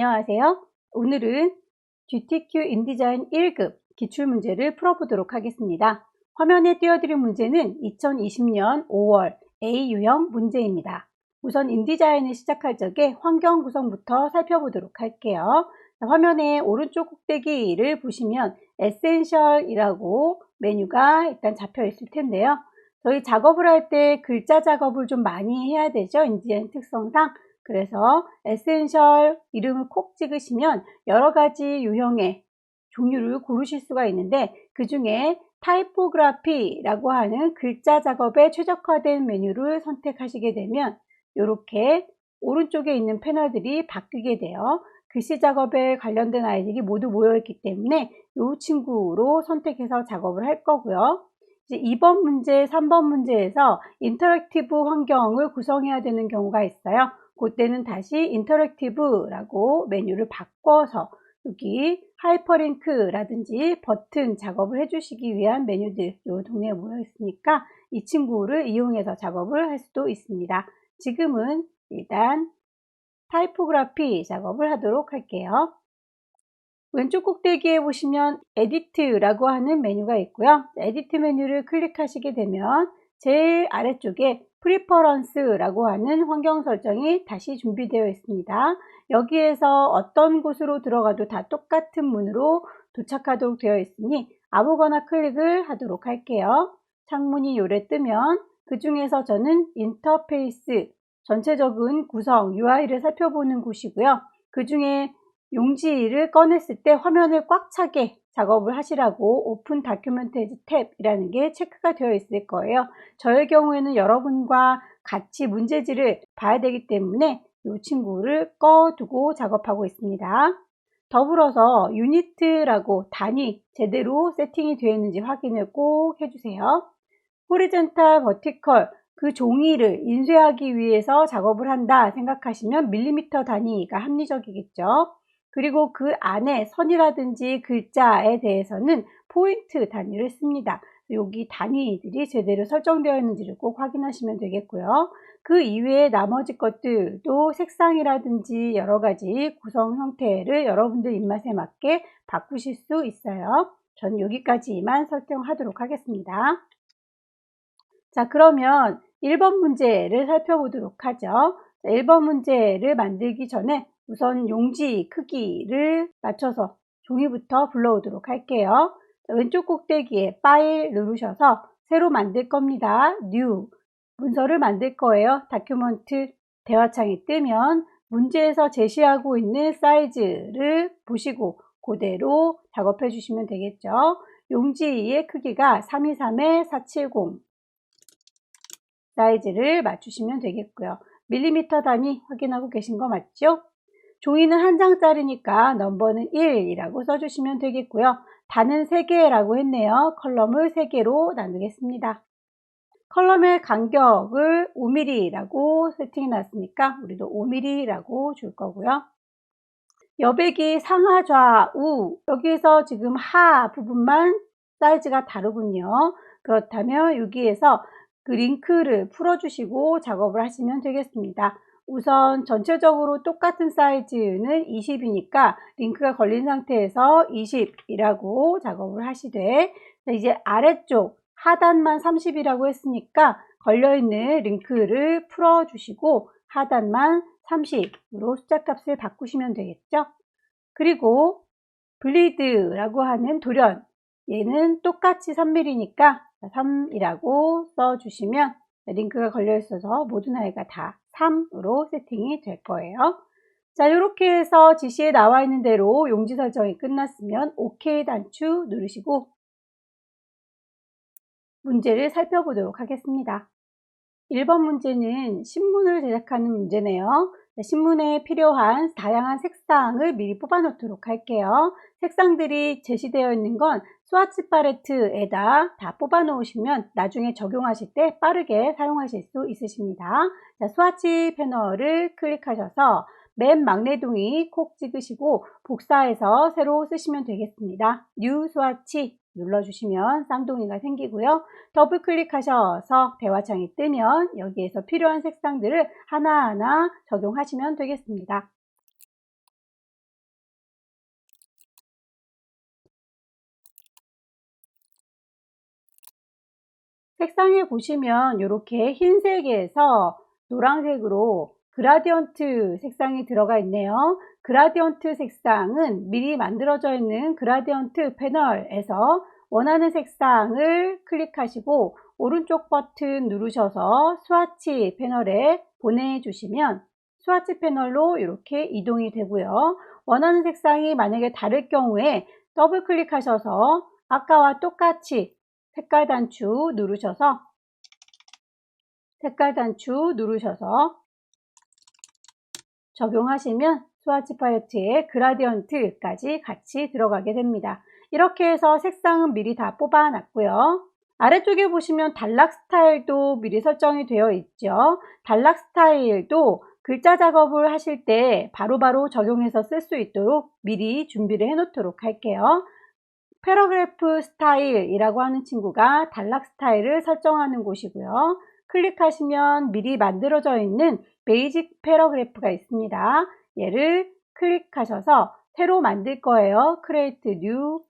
안녕하세요. 오늘은 GTQ 인디자인 1급 기출문제를 풀어보도록 하겠습니다. 화면에 띄워드린 문제는 2020년 5월 A 유형 문제입니다. 우선 인디자인을 시작할 적에 환경 구성부터 살펴보도록 할게요. 화면의 오른쪽 꼭대기를 보시면 에센셜이라고 메뉴가 일단 잡혀 있을 텐데요. 저희 작업을 할 때 글자 작업을 좀 많이 해야 되죠. 인디자인 특성상. 그래서 에센셜 이름을 콕 찍으시면 여러 가지 유형의 종류를 고르실 수가 있는데, 그 중에 타이포그라피라고 하는 글자 작업에 최적화된 메뉴를 선택하시게 되면 이렇게 오른쪽에 있는 패널들이 바뀌게 돼요. 글씨 작업에 관련된 아이들이 모두 모여있기 때문에 이 친구로 선택해서 작업을 할 거고요. 이제 2번 문제, 3번 문제에서 인터랙티브 환경을 구성해야 되는 경우가 있어요. 그때는 다시 인터랙티브라고 메뉴를 바꿔서 여기 하이퍼링크라든지 버튼 작업을 해주시기 위한 메뉴들 이 동네에 모여 있으니까 이 친구를 이용해서 작업을 할 수도 있습니다. 지금은 일단 타이포그라피 작업을 하도록 할게요. 왼쪽 꼭대기에 보시면 에디트라고 하는 메뉴가 있고요. 에디트 메뉴를 클릭하시게 되면 제일 아래쪽에 프리퍼런스라고 하는 환경 설정이 다시 준비되어 있습니다. 여기에서 어떤 곳으로 들어가도 다 똑같은 문으로 도착하도록 되어 있으니 아무거나 클릭을 하도록 할게요. 창문이 요래 뜨면 그 중에서 저는 인터페이스, 전체적인 구성, UI를 살펴보는 곳이고요. 그 중에 용지를 꺼냈을 때 화면을 꽉 차게 작업을 하시라고 오픈 다큐멘트 탭이라는 게 체크가 되어 있을 거예요. 저의 경우에는 여러분과 같이 문제지를 봐야 되기 때문에 이 친구를 꺼두고 작업하고 있습니다. 더불어서 유니트라고 단위 제대로 세팅이 되어 있는지 확인을 꼭 해주세요. 호리젠탈, 버티컬 그 종이를 인쇄하기 위해서 작업을 한다 생각하시면 밀리미터 단위가 합리적이겠죠. 그리고 그 안에 선이라든지 글자에 대해서는 포인트 단위를 씁니다. 여기 단위들이 제대로 설정되어 있는지를 꼭 확인하시면 되겠고요. 그 이외에 나머지 것들도 색상이라든지 여러 가지 구성 형태를 여러분들 입맛에 맞게 바꾸실 수 있어요. 전 여기까지만 설정하도록 하겠습니다. 자, 그러면 1번 문제를 살펴보도록 하죠. 1번 문제를 만들기 전에 우선 용지 크기를 맞춰서 종이부터 불러오도록 할게요. 자, 왼쪽 꼭대기에 파일 누르셔서 새로 만들 겁니다. 뉴 문서를 만들 거예요. 다큐멘트 대화창이 뜨면 문제에서 제시하고 있는 사이즈를 보시고 그대로 작업해 주시면 되겠죠. 용지의 크기가 323-470 사이즈를 맞추시면 되겠고요. 밀리미터 단위 확인하고 계신 거 맞죠? 종이는 한 장짜리니까 넘버는 1이라고 써주시면 되겠고요. 단은 3개라고 했네요. 컬럼을 3개로 나누겠습니다. 컬럼의 간격을 5mm라고 세팅해 놨으니까 우리도 5mm라고 줄 거고요. 여백이 상하 좌우 여기에서 지금 하 부분만 사이즈가 다르군요. 그렇다면 여기에서 그 링크를 풀어주시고 작업을 하시면 되겠습니다. 우선 전체적으로 똑같은 사이즈는 20이니까 링크가 걸린 상태에서 20이라고 작업을 하시되, 이제 아래쪽 하단만 30이라고 했으니까 걸려있는 링크를 풀어주시고 하단만 30으로 숫자 값을 바꾸시면 되겠죠. 그리고 블리드라고 하는 돌연, 얘는 똑같이 3mm니까 3이라고 써주시면 링크가 걸려 있어서 모든 아이가 다 3으로 세팅이 될 거예요. 자, 이렇게 해서 지시에 나와 있는 대로 용지 설정이 끝났으면 OK 단추 누르시고 문제를 살펴보도록 하겠습니다. 1번 문제는 신문을 제작하는 문제네요. 신문에 필요한 다양한 색상을 미리 뽑아 놓도록 할게요. 색상들이 제시되어 있는 건 스와치 팔레트에다 다 뽑아 놓으시면 나중에 적용하실 때 빠르게 사용하실 수 있으십니다. 자, 스와치 패널을 클릭하셔서 맨 막내동이 콕 찍으시고 복사해서 새로 쓰시면 되겠습니다. 뉴 스와치 눌러주시면 쌍둥이가 생기고요. 더블 클릭하셔서 대화창이 뜨면 여기에서 필요한 색상들을 하나하나 적용하시면 되겠습니다. 색상에 보시면 이렇게 흰색에서 노란색으로 그라디언트 색상이 들어가 있네요. 그라디언트 색상은 미리 만들어져 있는 그라디언트 패널에서 원하는 색상을 클릭하시고 오른쪽 버튼 누르셔서 스와치 패널에 보내주시면 스와치 패널로 이렇게 이동이 되고요. 원하는 색상이 만약에 다를 경우에 더블 클릭하셔서 아까와 똑같이 색깔 단추 누르셔서 적용하시면 스와치 팔레트에 그라디언트까지 같이 들어가게 됩니다. 이렇게 해서 색상은 미리 다 뽑아 놨고요. 아래쪽에 보시면 단락 스타일도 미리 설정이 되어 있죠. 단락 스타일도 글자 작업을 하실 때 바로바로 적용해서 쓸 수 있도록 미리 준비를 해 놓도록 할게요. 패러그래프 스타일이라고 하는 친구가 단락 스타일을 설정하는 곳이고요. 클릭하시면 미리 만들어져 있는 베이직 패러그래프가 있습니다. 얘를 클릭하셔서 새로 만들 거예요. Create New.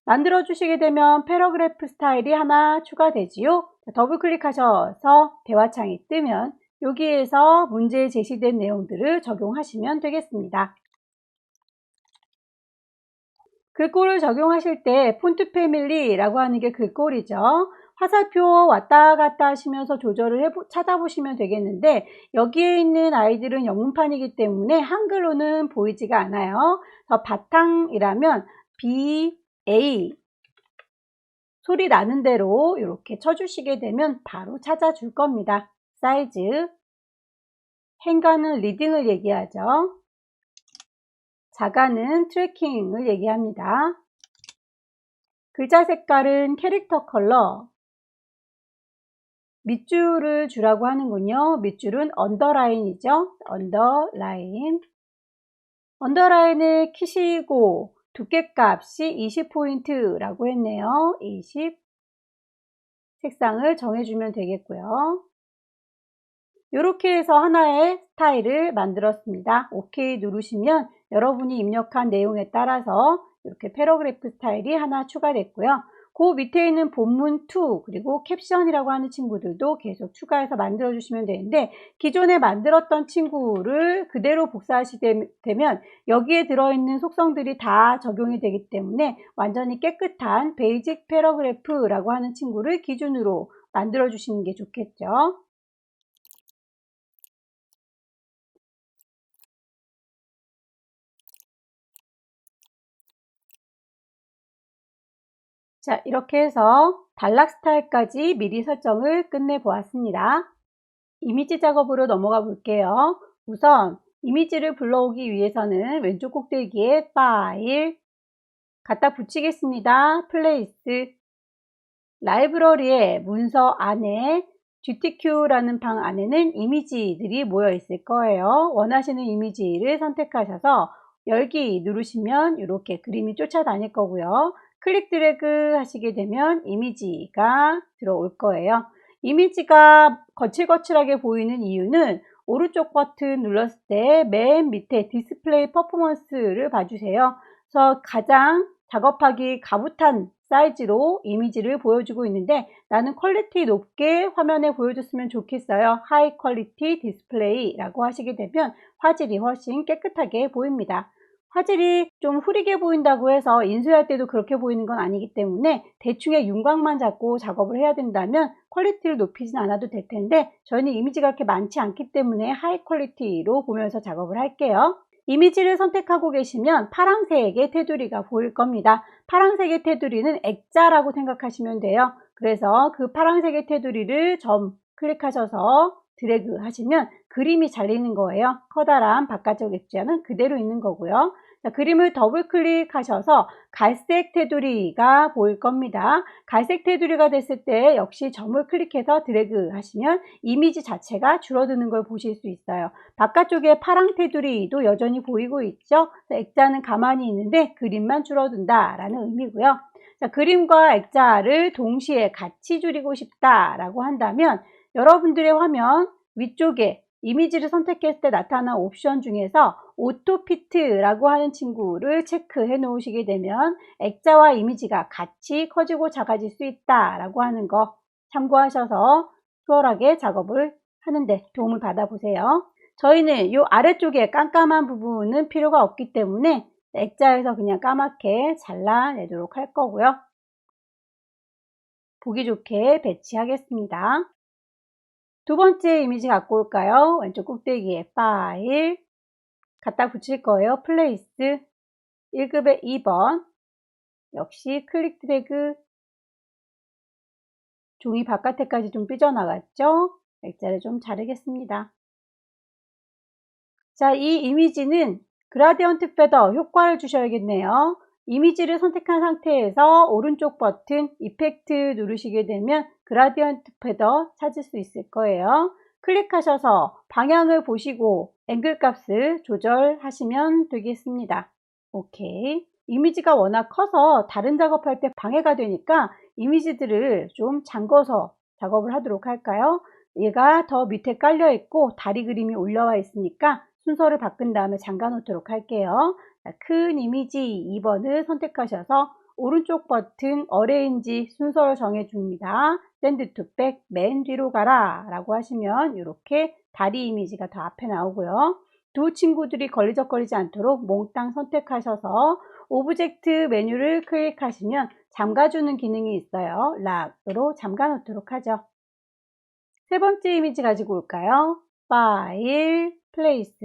만들어 주시게 되면 패러그래프 스타일이 하나 추가되지요. 더블 클릭하셔서 대화창이 뜨면 여기에서 문제에 제시된 내용들을 적용하시면 되겠습니다. 글꼴을 적용하실 때 폰트 패밀리라고 하는 게 글꼴이죠. 화살표 왔다 갔다 하시면서 조절을 찾아보시면 되겠는데 여기에 있는 아이들은 영문판이기 때문에 한글로는 보이지가 않아요. 바탕이라면 B, A 소리 나는 대로 이렇게 쳐주시게 되면 바로 찾아줄 겁니다. 사이즈, 행가는 리딩을 얘기하죠. 자가는 트래킹을 얘기합니다. 글자 색깔은 캐릭터 컬러, 밑줄을 주라고 하는군요. 밑줄은 언더라인이죠. 언더라인을 키시고 두께값이 20포인트라고 했네요. 20 색상을 정해주면 되겠고요. 이렇게 해서 하나의 스타일을 만들었습니다. OK 누르시면 여러분이 입력한 내용에 따라서 이렇게 패러그래프 스타일이 하나 추가됐고요. 그 밑에 있는 본문 2 그리고 캡션이라고 하는 친구들도 계속 추가해서 만들어 주시면 되는데 기존에 만들었던 친구를 그대로 복사하시게 되면 여기에 들어있는 속성들이 다 적용이 되기 때문에 완전히 깨끗한 베이직 패러그래프라고 하는 친구를 기준으로 만들어 주시는 게 좋겠죠. 자, 이렇게 해서 단락 스타일까지 미리 설정을 끝내 보았습니다. 이미지 작업으로 넘어가 볼게요. 우선 이미지를 불러오기 위해서는 왼쪽 꼭대기에 파일, 갖다 붙이겠습니다. 플레이스, 라이브러리의 문서 안에 GTQ라는 방 안에는 이미지들이 모여 있을 거예요. 원하시는 이미지를 선택하셔서 열기 누르시면 이렇게 그림이 쫓아다닐 거고요. 클릭 드래그 하시게 되면 이미지가 들어올 거예요. 이미지가 거칠거칠하게 보이는 이유는 오른쪽 버튼 눌렀을 때 맨 밑에 디스플레이 퍼포먼스를 봐주세요. 그래서 가장 작업하기 가부탄 사이즈로 이미지를 보여주고 있는데 나는 퀄리티 높게 화면에 보여줬으면 좋겠어요. 하이 퀄리티 디스플레이라고 하시게 되면 화질이 훨씬 깨끗하게 보입니다. 화질이 좀 흐리게 보인다고 해서 인쇄할 때도 그렇게 보이는 건 아니기 때문에 대충의 윤곽만 잡고 작업을 해야 된다면 퀄리티를 높이진 않아도 될 텐데 저희는 이미지가 그렇게 많지 않기 때문에 하이 퀄리티로 보면서 작업을 할게요. 이미지를 선택하고 계시면 파란색의 테두리가 보일 겁니다. 파란색의 테두리는 액자라고 생각하시면 돼요. 그래서 그 파란색의 테두리를 클릭하셔서 드래그 하시면 그림이 잘리는 거예요. 커다란 바깥쪽 액자는 그대로 있는 거고요. 자, 그림을 더블 클릭하셔서 갈색 테두리가 보일 겁니다. 갈색 테두리가 됐을 때 역시 점을 클릭해서 드래그 하시면 이미지 자체가 줄어드는 걸 보실 수 있어요. 바깥쪽에 파랑 테두리도 여전히 보이고 있죠. 액자는 가만히 있는데 그림만 줄어든다라는 의미고요. 자, 그림과 액자를 동시에 같이 줄이고 싶다라고 한다면 여러분들의 화면 위쪽에 이미지를 선택했을 때 나타난 옵션 중에서 오토피트라고 하는 친구를 체크해 놓으시게 되면 액자와 이미지가 같이 커지고 작아질 수 있다라고 하는 거 참고하셔서 수월하게 작업을 하는데 도움을 받아보세요. 저희는 이 아래쪽에 깜깜한 부분은 필요가 없기 때문에 액자에서 그냥 까맣게 잘라내도록 할 거고요. 보기 좋게 배치하겠습니다. 두 번째 이미지 갖고 올까요? 왼쪽 꼭대기에 파일 갖다 붙일 거예요. 플레이스 1급의 2번 역시 클릭 드래그 종이 바깥에까지 좀 삐져나갔죠? 액자를 좀 자르겠습니다. 자, 이 이미지는 그라디언트 페더 효과를 주셔야겠네요. 이미지를 선택한 상태에서 오른쪽 버튼 이펙트 누르시게 되면 그라디언트 페더 찾을 수 있을 거예요. 클릭하셔서 방향을 보시고 앵글 값을 조절하시면 되겠습니다. 오케이. 이미지가 워낙 커서 다른 작업할 때 방해가 되니까 이미지들을 좀 잠궈서 작업을 하도록 할까요? 얘가 더 밑에 깔려 있고 다리 그림이 올라와 있으니까 순서를 바꾼 다음에 잠가 놓도록 할게요. 큰 이미지 2번을 선택하셔서 오른쪽 버튼 어레인지 순서를 정해줍니다. 샌드 투 백 맨 뒤로 가라 라고 하시면 이렇게 다리 이미지가 더 앞에 나오고요. 두 친구들이 걸리적거리지 않도록 몽땅 선택하셔서 오브젝트 메뉴를 클릭하시면 잠가주는 기능이 있어요. 락으로 잠가 놓도록 하죠. 세 번째 이미지 가지고 올까요? 파일, 플레이스.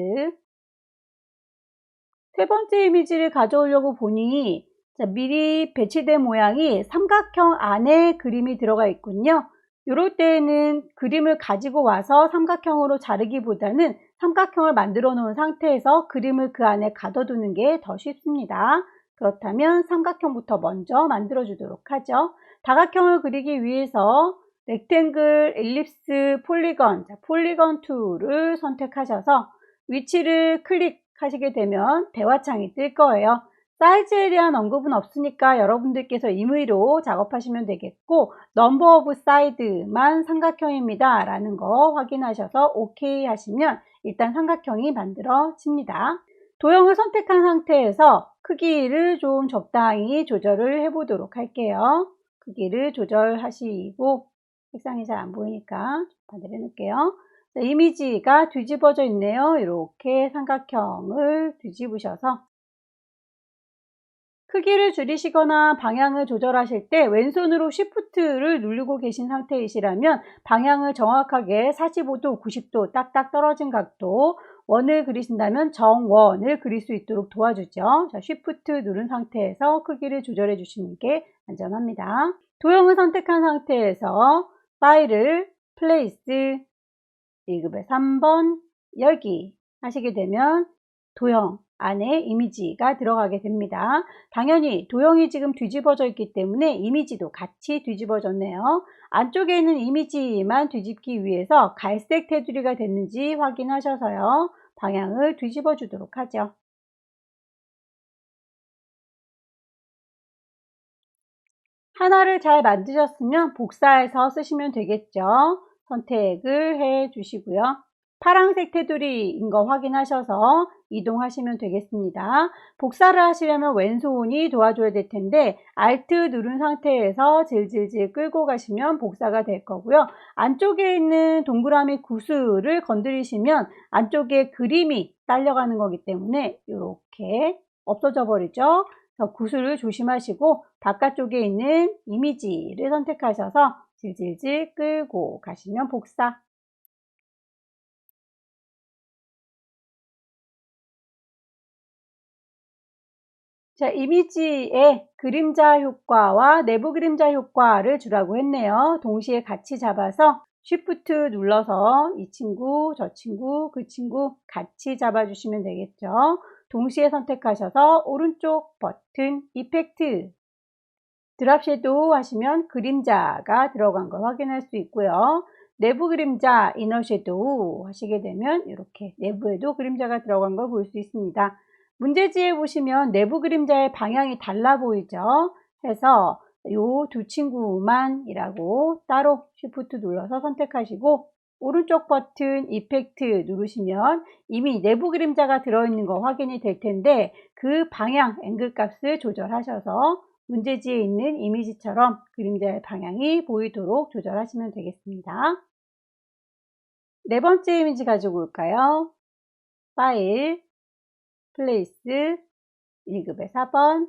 세 번째 이미지를 가져오려고 보니 미리 배치된 모양이 삼각형 안에 그림이 들어가 있군요. 이럴 때에는 그림을 가지고 와서 삼각형으로 자르기보다는 삼각형을 만들어 놓은 상태에서 그림을 그 안에 가둬두는 게 더 쉽습니다. 그렇다면 삼각형부터 먼저 만들어 주도록 하죠. 다각형을 그리기 위해서 렉탱글, 엘립스, 폴리건, 폴리건 툴을 선택하셔서 위치를 클릭하시게 되면 대화창이 뜰 거예요. 사이즈에 대한 언급은 없으니까 여러분들께서 임의로 작업하시면 되겠고 넘버 오브 사이드만 삼각형입니다 라는 거 확인하셔서 OK 하시면 일단 삼각형이 만들어집니다. 도형을 선택한 상태에서 크기를 좀 적당히 조절을 해 보도록 할게요. 크기를 조절하시고 색상이 잘 안 보이니까 반대로 해놓을게요. 자, 이미지가 뒤집어져 있네요. 이렇게 삼각형을 뒤집으셔서 크기를 줄이시거나 방향을 조절하실 때 왼손으로 Shift를 누르고 계신 상태이시라면 방향을 정확하게 45도, 90도 딱딱 떨어진 각도 원을 그리신다면 정원을 그릴 수 있도록 도와주죠. 자, Shift 누른 상태에서 크기를 조절해 주시는 게 안전합니다. 도형을 선택한 상태에서 파일을 플레이스 1급의 3번 열기 하시게 되면 도형 안에 이미지가 들어가게 됩니다. 당연히 도형이 지금 뒤집어져 있기 때문에 이미지도 같이 뒤집어졌네요. 안쪽에 있는 이미지만 뒤집기 위해서 갈색 테두리가 됐는지 확인하셔서요. 방향을 뒤집어 주도록 하죠. 하나를 잘 만드셨으면 복사해서 쓰시면 되겠죠. 선택을 해 주시고요. 파란색 테두리인 거 확인하셔서 이동하시면 되겠습니다. 복사를 하시려면 왼손이 도와줘야 될 텐데 Alt 누른 상태에서 질질질 끌고 가시면 복사가 될 거고요. 안쪽에 있는 동그라미 구슬을 건드리시면 안쪽에 그림이 딸려가는 거기 때문에 이렇게 없어져 버리죠. 구슬을 조심하시고 바깥쪽에 있는 이미지를 선택하셔서 질질질 끌고 가시면 복사. 자, 이미지의 그림자 효과와 내부 그림자 효과를 주라고 했네요. 동시에 같이 잡아서 Shift 눌러서 이 친구, 저 친구, 그 친구 같이 잡아주시면 되겠죠. 동시에 선택하셔서 오른쪽 버튼 이펙트 드랍 섀도우 하시면 그림자가 들어간 걸 확인할 수 있고요. 내부 그림자 이너 섀도우 하시게 되면 이렇게 내부에도 그림자가 들어간 걸 볼 수 있습니다. 문제지에 보시면 내부 그림자의 방향이 달라 보이죠? 해서 이 두 친구만이라고 따로 Shift 눌러서 선택하시고 오른쪽 버튼 이펙트 누르시면 이미 내부 그림자가 들어있는 거 확인이 될 텐데 그 방향, 앵글 값을 조절하셔서 문제지에 있는 이미지처럼 그림자의 방향이 보이도록 조절하시면 되겠습니다. 네 번째 이미지 가지고 올까요? 파일, 플레이스, 1급의 4번.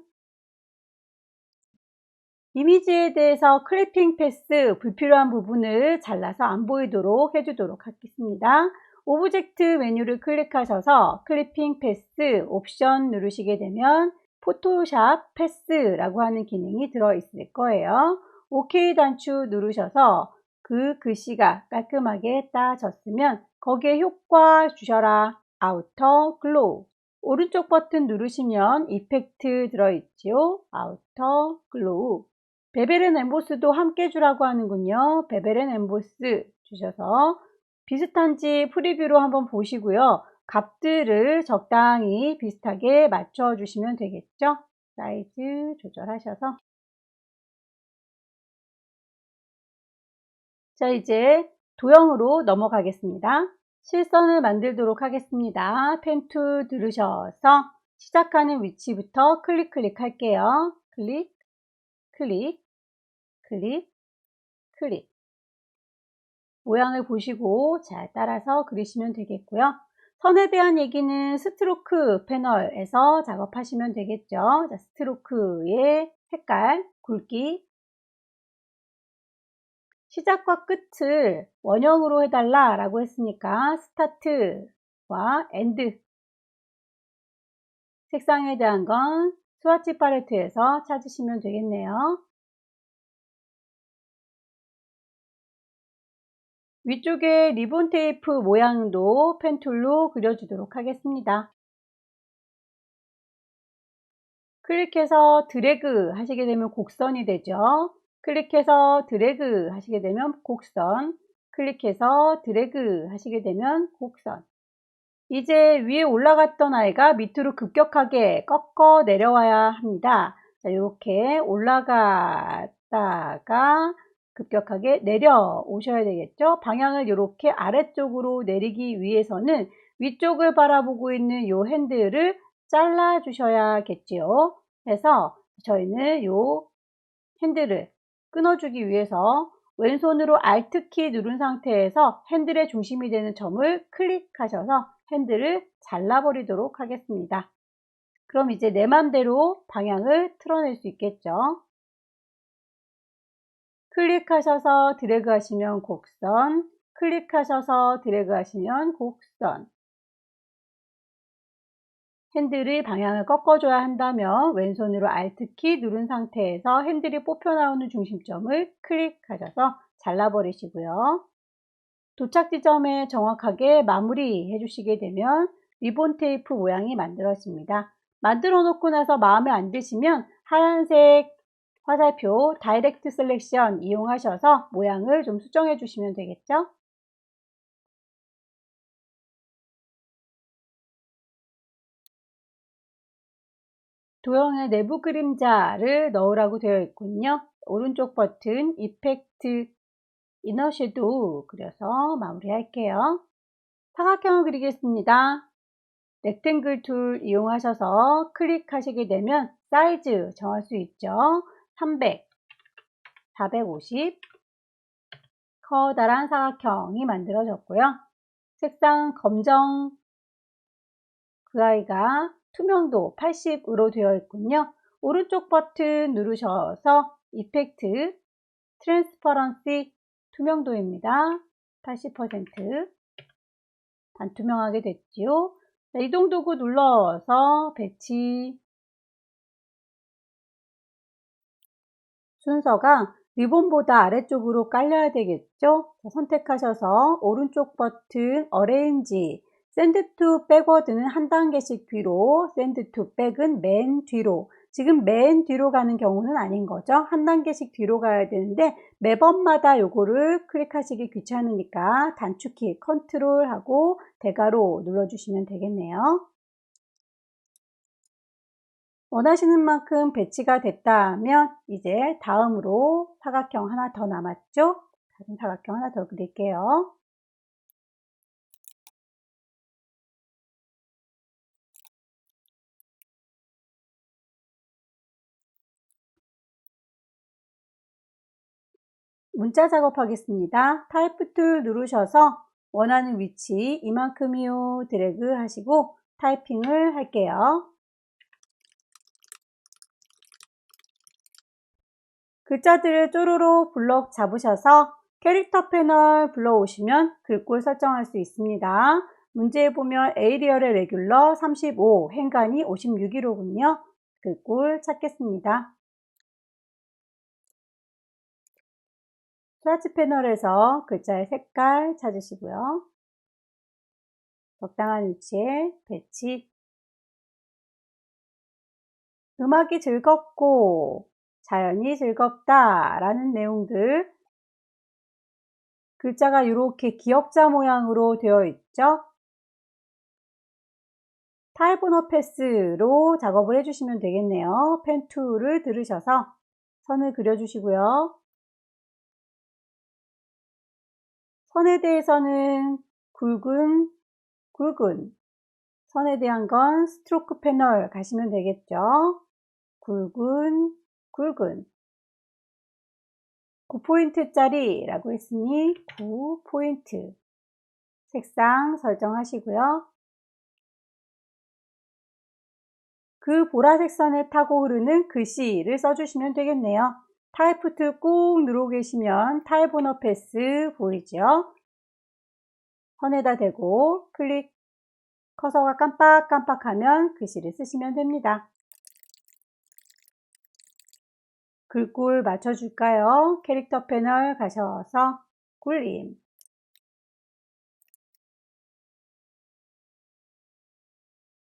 이미지에 대해서 클리핑 패스, 불필요한 부분을 잘라서 안 보이도록 해주도록 하겠습니다. 오브젝트 메뉴를 클릭하셔서 클리핑 패스 옵션 누르시게 되면 포토샵 패스라고 하는 기능이 들어있을 거예요. OK 단추 누르셔서 그 글씨가 깔끔하게 따졌으면 거기에 효과 주셔라 아우터 글로우. 오른쪽 버튼 누르시면 이펙트 들어있지요. 아우터 글로우. 베벨 앤 엠보스도 함께 주라고 하는군요. 베벨 앤 엠보스 주셔서 비슷한지 프리뷰로 한번 보시고요. 값들을 적당히 비슷하게 맞춰 주시면 되겠죠. 사이즈 조절하셔서. 자, 이제 도형으로 넘어가겠습니다. 실선을 만들도록 하겠습니다. 펜 툴 누르셔서 시작하는 위치부터 클릭 할게요. 클릭, 클릭, 클릭, 클릭. 모양을 보시고 잘 따라서 그리시면 되겠고요. 선에 대한 얘기는 스트로크 패널에서 작업하시면 되겠죠. 자, 스트로크의 색깔, 굵기, 시작과 끝을 원형으로 해달라 라고 했으니까 스타트와 엔드, 색상에 대한 건 스와치 팔레트에서 찾으시면 되겠네요. 위쪽에 리본 테이프 모양도 펜툴로 그려주도록 하겠습니다. 클릭해서 드래그 하시게 되면 곡선이 되죠. 클릭해서 드래그 하시게 되면 곡선, 클릭해서 드래그 하시게 되면 곡선. 이제 위에 올라갔던 아이가 밑으로 급격하게 꺾어 내려와야 합니다. 자, 이렇게 올라갔다가 급격하게 내려오셔야 되겠죠. 방향을 이렇게 아래쪽으로 내리기 위해서는 위쪽을 바라보고 있는 이 핸들을 잘라 주셔야겠지요. 그래서 저희는 이 핸들을 끊어주기 위해서 왼손으로 Alt키 누른 상태에서 핸들의 중심이 되는 점을 클릭하셔서 핸들을 잘라버리도록 하겠습니다. 그럼 이제 내 맘대로 방향을 틀어낼 수 있겠죠. 클릭하셔서 드래그 하시면 곡선, 클릭하셔서 드래그 하시면 곡선. 핸들의 방향을 꺾어줘야 한다면 왼손으로 Alt키 누른 상태에서 핸들이 뽑혀 나오는 중심점을 클릭하셔서 잘라버리시고요. 도착 지점에 정확하게 마무리해 주시게 되면 리본 테이프 모양이 만들어집니다. 만들어 놓고 나서 마음에 안 드시면 하얀색 화살표 다이렉트 셀렉션 이용하셔서 모양을 좀 수정해 주시면 되겠죠. 도형의 내부 그림자를 넣으라고 되어 있군요. 오른쪽 버튼 이펙트 이너 섀도우 그려서 마무리할게요. 사각형을 그리겠습니다. 렉탱글 툴 이용하셔서 클릭하시게 되면 사이즈 정할 수 있죠. 300, 450 커다란 사각형이 만들어졌고요. 색상 검정, 그 아이가 투명도 80으로 되어 있군요. 오른쪽 버튼 누르셔서 이펙트 트랜스퍼런시 투명도입니다. 80% 반투명하게 됐지요. 자, 이동 도구 눌러서 배치 순서가 리본보다 아래쪽으로 깔려야 되겠죠. 자, 선택하셔서 오른쪽 버튼 어레인지 샌드 투 백워드는 한 단계씩 뒤로, 샌드 투 백은 맨 뒤로. 지금 맨 뒤로 가는 경우는 아닌 거죠. 한 단계씩 뒤로 가야 되는데 매번마다 요거를 클릭하시기 귀찮으니까 단축키 컨트롤하고 대괄호 눌러주시면 되겠네요. 원하시는 만큼 배치가 됐다면 이제 다음으로 사각형 하나 더 남았죠? 다른 사각형 하나 더 그릴게요. 문자 작업하겠습니다. 타이프 툴 누르셔서 원하는 위치 이만큼이요 드래그 하시고 타이핑을 할게요. 글자들을 쪼로로 블럭 잡으셔서 캐릭터 패널 불러오시면 글꼴 설정할 수 있습니다. 문제에 보면 에이리얼의 레귤러 35, 행간이 56이로군요. 글꼴 찾겠습니다. 스와치 패널에서 글자의 색깔 찾으시고요. 적당한 위치에 배치. 음악이 즐겁고 자연이 즐겁다 라는 내용들. 글자가 이렇게 기역자 모양으로 되어 있죠. 타입오너 패스로 작업을 해주시면 되겠네요. 펜 툴을 들으셔서 선을 그려주시고요. 선에 대해서는 굵은 선에 대한 건 스트로크 패널 가시면 되겠죠. 굵은 9포인트짜리 라고 했으니 9포인트 색상 설정하시고요. 그 보라색 선을 타고 흐르는 글씨를 써주시면 되겠네요. 타이프 툴 꾹 누르고 계시면 타입오너 패스 보이죠? 선에다 대고 클릭, 커서가 깜빡깜빡하면 글씨를 쓰시면 됩니다. 글꼴 맞춰줄까요? 캐릭터 패널 가셔서 굴림.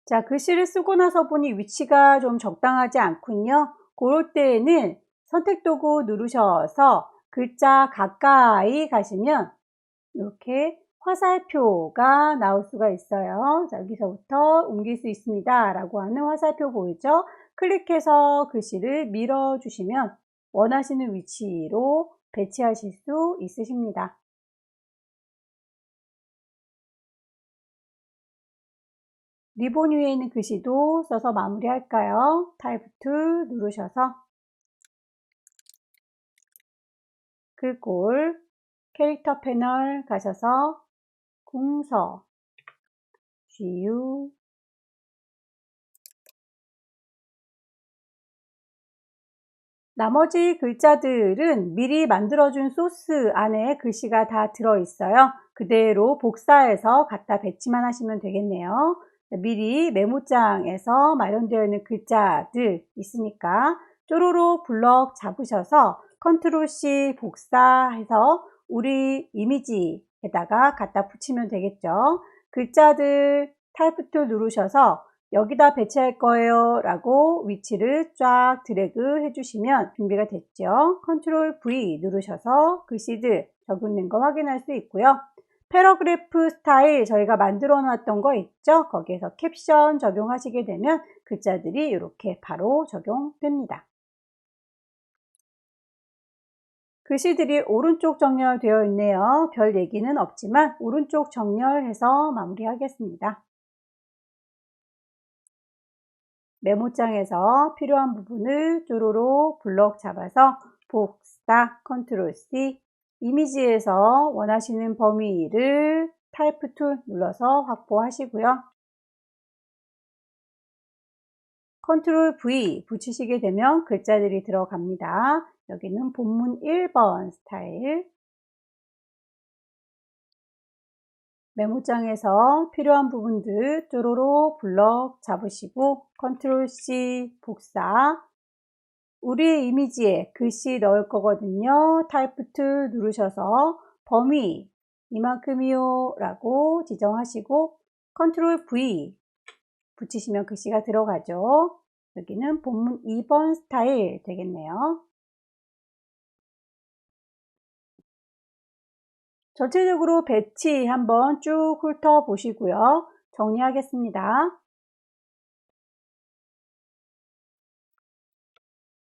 자, 글씨를 쓰고 나서 보니 위치가 좀 적당하지 않군요. 그럴 때에는 선택 도구 누르셔서 글자 가까이 가시면 이렇게 화살표가 나올 수가 있어요. 자, 여기서부터 옮길 수 있습니다 라고 하는 화살표 보이죠? 클릭해서 글씨를 밀어 주시면 원하시는 위치로 배치하실 수 있으십니다. 리본 위에 있는 글씨도 써서 마무리할까요? 타입 툴 누르셔서 글꼴 캐릭터 패널 가셔서 궁서 GU 나머지 글자들은 미리 만들어준 소스 안에 글씨가 다 들어있어요. 그대로 복사해서 갖다 배치만 하시면 되겠네요. 미리 메모장에서 마련되어 있는 글자들 있으니까 쪼로로 블럭 잡으셔서 컨트롤 C 복사해서 우리 이미지에다가 갖다 붙이면 되겠죠. 글자들 타입 툴 누르셔서 여기다 배치할 거예요 라고 위치를 쫙 드래그 해주시면 준비가 됐죠. 컨트롤 V 누르셔서 글씨들 적용된 거 확인할 수 있고요. 패러그래프 스타일 저희가 만들어 놨던 거 있죠. 거기에서 캡션 적용하시게 되면 글자들이 이렇게 바로 적용됩니다. 글씨들이 오른쪽 정렬되어 있네요. 별 얘기는 없지만 오른쪽 정렬해서 마무리하겠습니다. 메모장에서 필요한 부분을 쪼로로 블럭 잡아서 복사 컨트롤 C, 이미지에서 원하시는 범위를 타입 툴 눌러서 확보하시고요. 컨트롤 V 붙이시게 되면 글자들이 들어갑니다. 여기는 본문 1번 스타일. 메모장에서 필요한 부분들 쪼로로 블럭 잡으시고 컨트롤 C 복사. 우리의 이미지에 글씨 넣을 거거든요. 타입 툴 누르셔서 범위 이만큼이요 라고 지정하시고 컨트롤 V 붙이시면 글씨가 들어가죠. 여기는 본문 2번 스타일 되겠네요. 전체적으로 배치 한번 쭉 훑어 보시고요. 정리하겠습니다.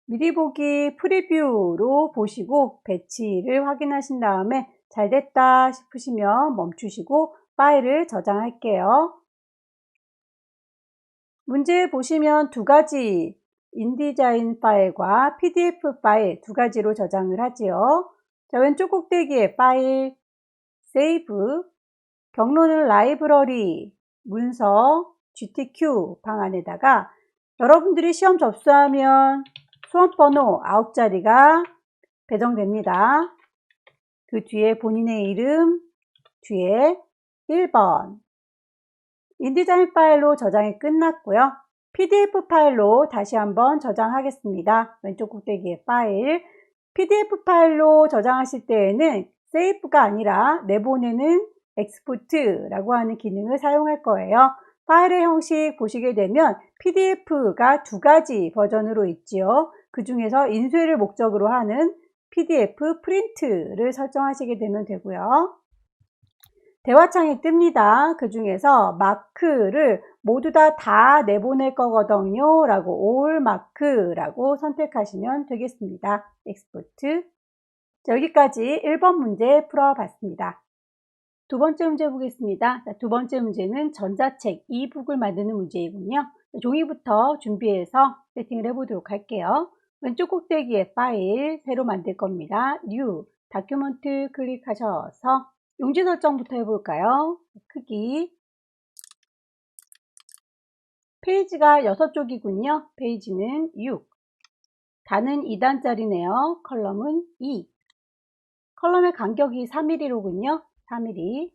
미리 보기 프리뷰로 보시고 배치를 확인하신 다음에 잘 됐다 싶으시면 멈추시고 파일을 저장할게요. 문제 보시면 두 가지 인디자인 파일과 PDF 파일 두 가지로 저장을 하지요. 자, 왼쪽 꼭대기에 파일, 세이브, 경로는 라이브러리, 문서, GTQ 방 안에다가 여러분들이 시험 접수하면 수험번호 9자리가 배정됩니다. 그 뒤에 본인의 이름, 뒤에 1번. 인디자인 파일로 저장이 끝났고요. PDF 파일로 다시 한번 저장하겠습니다. 왼쪽 꼭대기에 파일. PDF 파일로 저장하실 때에는 세이브가 아니라 내보내는 엑스포트라고 하는 기능을 사용할 거예요. 파일의 형식 보시게 되면 PDF가 두 가지 버전으로 있지요. 그 중에서 인쇄를 목적으로 하는 PDF 프린트를 설정하시게 되면 되고요. 대화창이 뜹니다. 그 중에서 마크를 모두 다 내보낼 거거든요 라고 all 마크라고 선택하시면 되겠습니다. 엑스포트. 여기까지 1번 문제 풀어봤습니다. 두 번째 문제 보겠습니다. 두 번째 문제는 전자책 이북을 만드는 문제이군요. 종이부터 준비해서 세팅을 해보도록 할게요. 왼쪽 꼭대기에 파일 새로 만들 겁니다. New 다큐멘트 클릭하셔서 용지 설정부터 해볼까요? 크기 페이지가 6쪽이군요. 페이지는 6 단은 2단짜리네요. 컬럼은 2 컬럼의 간격이 3mm로군요. 3mm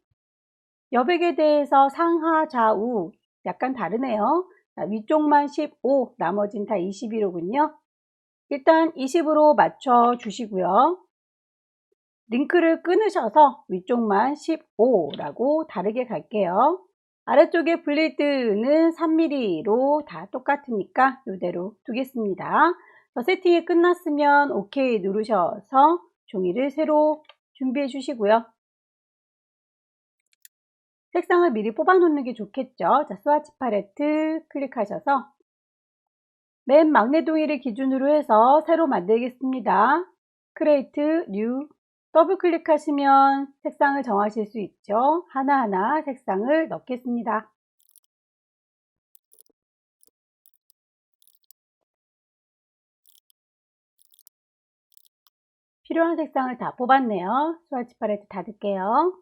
여백에 대해서 상하 좌우 약간 다르네요. 위쪽만 15 나머지는 다 21호군요. 일단 20으로 맞춰 주시고요. 링크를 끊으셔서 위쪽만 15라고 다르게 갈게요. 아래쪽에 블리드는 3mm로 다 똑같으니까 이대로 두겠습니다. 세팅이 끝났으면 OK 누르셔서 종이를 새로 준비해 주시고요. 색상을 미리 뽑아 놓는 게 좋겠죠. 자, 스와치 팔레트 클릭하셔서 맨 막내 동이를 기준으로 해서 새로 만들겠습니다. 크리에이트 뉴 더블 클릭하시면 색상을 정하실 수 있죠. 하나하나 색상을 넣겠습니다. 필요한 색상을 다 뽑았네요. 스와치 팔레트 닫을게요.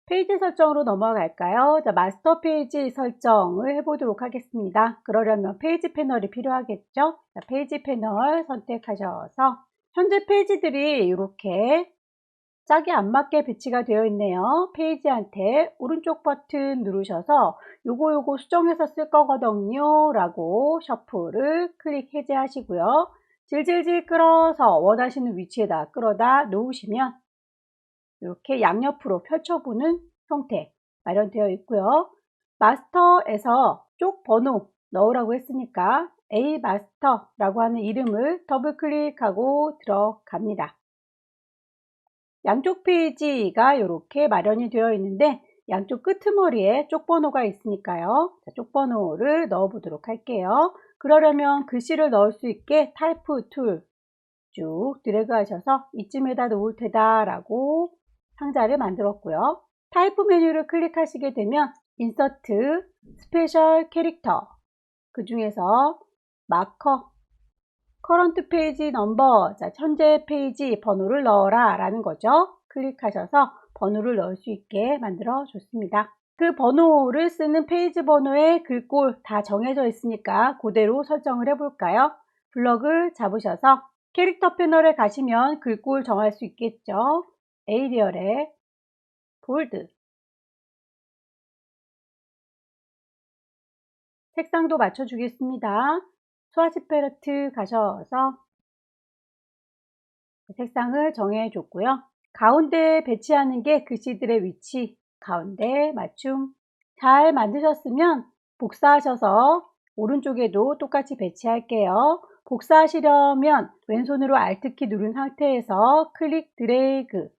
페이지 설정으로 넘어갈까요? 자, 마스터 페이지 설정을 해보도록 하겠습니다. 그러려면 페이지 패널이 필요하겠죠? 자, 페이지 패널 선택하셔서 현재 페이지들이 이렇게 짝이 안 맞게 배치가 되어 있네요. 페이지한테 오른쪽 버튼 누르셔서 요거 수정해서 쓸 거거든요 라고 셔플을 클릭 해제하시고요. 질질질 끌어서 원하시는 위치에다 끌어다 놓으시면 이렇게 양옆으로 펼쳐보는 형태 마련되어 있고요. 마스터에서 쪽 번호 넣으라고 했으니까 A 마스터라고 하는 이름을 더블 클릭하고 들어갑니다. 양쪽 페이지가 이렇게 마련이 되어 있는데 양쪽 끄트머리에 쪽 번호가 있으니까요. 쪽 번호를 넣어 보도록 할게요. 그러려면 글씨를 넣을 수 있게 타이프 툴 쭉 드래그 하셔서 이쯤에다 놓을 테다 라고 상자를 만들었고요. 타이프 메뉴를 클릭하시게 되면 인서트, 스페셜 캐릭터, 그 중에서 마커, 커런트 페이지 넘버, 자, 현재 페이지 번호를 넣어라 라는 거죠. 클릭하셔서 번호를 넣을 수 있게 만들어 줬습니다. 그 번호를 쓰는 페이지 번호의 글꼴 다 정해져 있으니까 그대로 설정을 해볼까요? 블럭을 잡으셔서 캐릭터 패널에 가시면 글꼴 정할 수 있겠죠. 에이리얼에 볼드 색상도 맞춰주겠습니다. 스와치 팔레트 가셔서 색상을 정해줬고요. 가운데 배치하는 게 글씨들의 위치, 가운데 맞춤 잘 만드셨으면 복사하셔서 오른쪽에도 똑같이 배치할게요. 복사하시려면 왼손으로 Alt키 누른 상태에서 클릭 드래그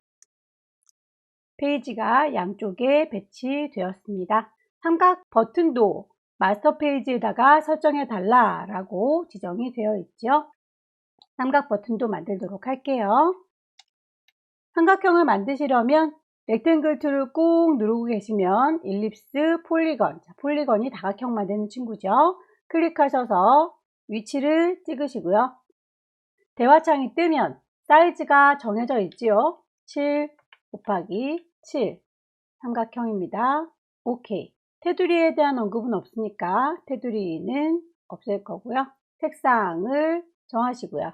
페이지가 양쪽에 배치되었습니다. 삼각 버튼도 마스터 페이지에다가 설정해 달라 라고 지정이 되어 있죠. 삼각 버튼도 만들도록 할게요. 삼각형을 만드시려면 렉탱글 툴을 꾹 누르고 계시면 일립스, 폴리건, 폴리건이 다각형 만드는 친구죠. 클릭하셔서 위치를 찍으시고요. 대화창이 뜨면 사이즈가 정해져 있지요. 7 곱하기 7 삼각형입니다. 오케이. 테두리에 대한 언급은 없으니까 테두리는 없앨 거고요. 색상을 정하시고요.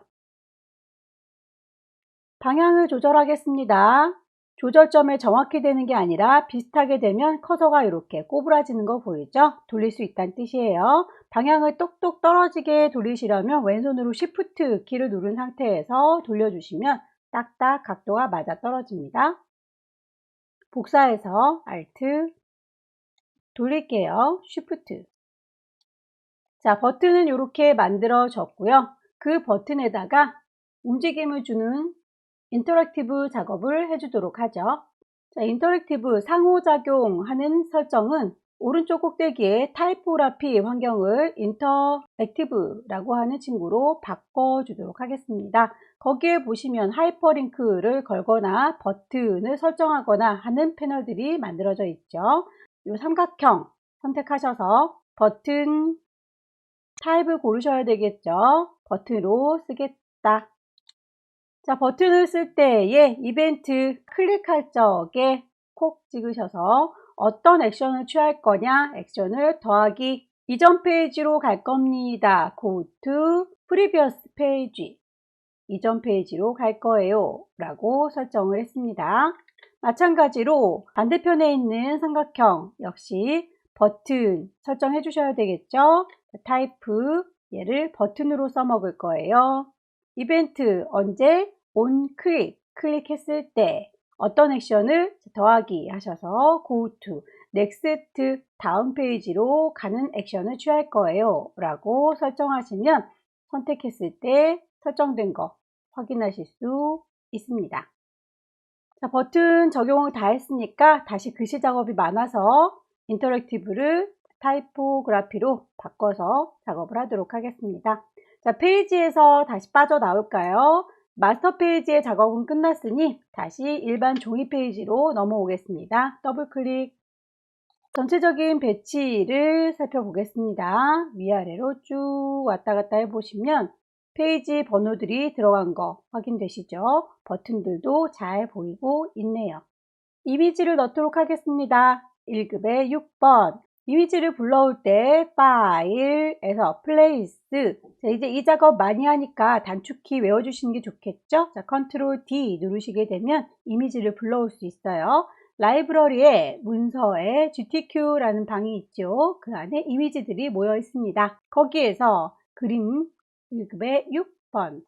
방향을 조절하겠습니다. 조절점에 정확히 되는 게 아니라 비슷하게 되면 커서가 이렇게 꼬부라지는 거 보이죠? 돌릴 수 있다는 뜻이에요. 방향을 똑똑 떨어지게 돌리시려면 왼손으로 Shift 키를 누른 상태에서 돌려주시면 딱딱 각도가 맞아 떨어집니다. 복사해서 Alt 돌릴게요. Shift. 자, 버튼은 이렇게 만들어졌고요. 그 버튼에다가 움직임을 주는 인터랙티브 작업을 해주도록 하죠. 자, 인터랙티브 상호작용하는 설정은 오른쪽 꼭대기에 타이포그래피 환경을 인터랙티브라고 하는 친구로 바꿔주도록 하겠습니다. 거기에 보시면 하이퍼링크를 걸거나 버튼을 설정하거나 하는 패널들이 만들어져 있죠. 이 삼각형 선택하셔서 버튼 타입을 고르셔야 되겠죠. 버튼으로 쓰겠다. 자, 버튼을 쓸 때에 이벤트 클릭할 적에 콕 찍으셔서 어떤 액션을 취할 거냐, 액션을 더하기 이전 페이지로 갈 겁니다. Go to previous page. 이전 페이지로 갈 거예요 라고 설정을 했습니다. 마찬가지로 반대편에 있는 삼각형 역시 버튼 설정해 주셔야 되겠죠. 타입 얘를 버튼으로 써먹을 거예요. 이벤트 언제? on 클릭했을 때 어떤 액션을 더하기 하셔서 go to next 다음 페이지로 가는 액션을 취할 거예요 라고 설정하시면 선택했을 때 설정된 거 확인하실 수 있습니다. 자, 버튼 적용을 다 했으니까 다시 글씨 작업이 많아서 인터랙티브를 타이포그래피로 바꿔서 작업을 하도록 하겠습니다. 자, 페이지에서 다시 빠져나올까요? 마스터 페이지의 작업은 끝났으니 다시 일반 종이 페이지로 넘어오겠습니다. 더블 클릭. 전체적인 배치를 살펴보겠습니다. 위아래로 쭉 왔다 갔다 해보시면 페이지 번호들이 들어간 거 확인되시죠? 버튼들도 잘 보이고 있네요. 이미지를 넣도록 하겠습니다. 1급의 6번. 이미지를 불러올 때 파일에서 플레이스. 자, 이제 이 작업 많이 하니까 단축키 외워주시는 게 좋겠죠? 자, 컨트롤 D 누르시게 되면 이미지를 불러올 수 있어요. 라이브러리에 문서에 GTQ라는 방이 있죠. 그 안에 이미지들이 모여 있습니다. 거기에서 그림 1급의 6번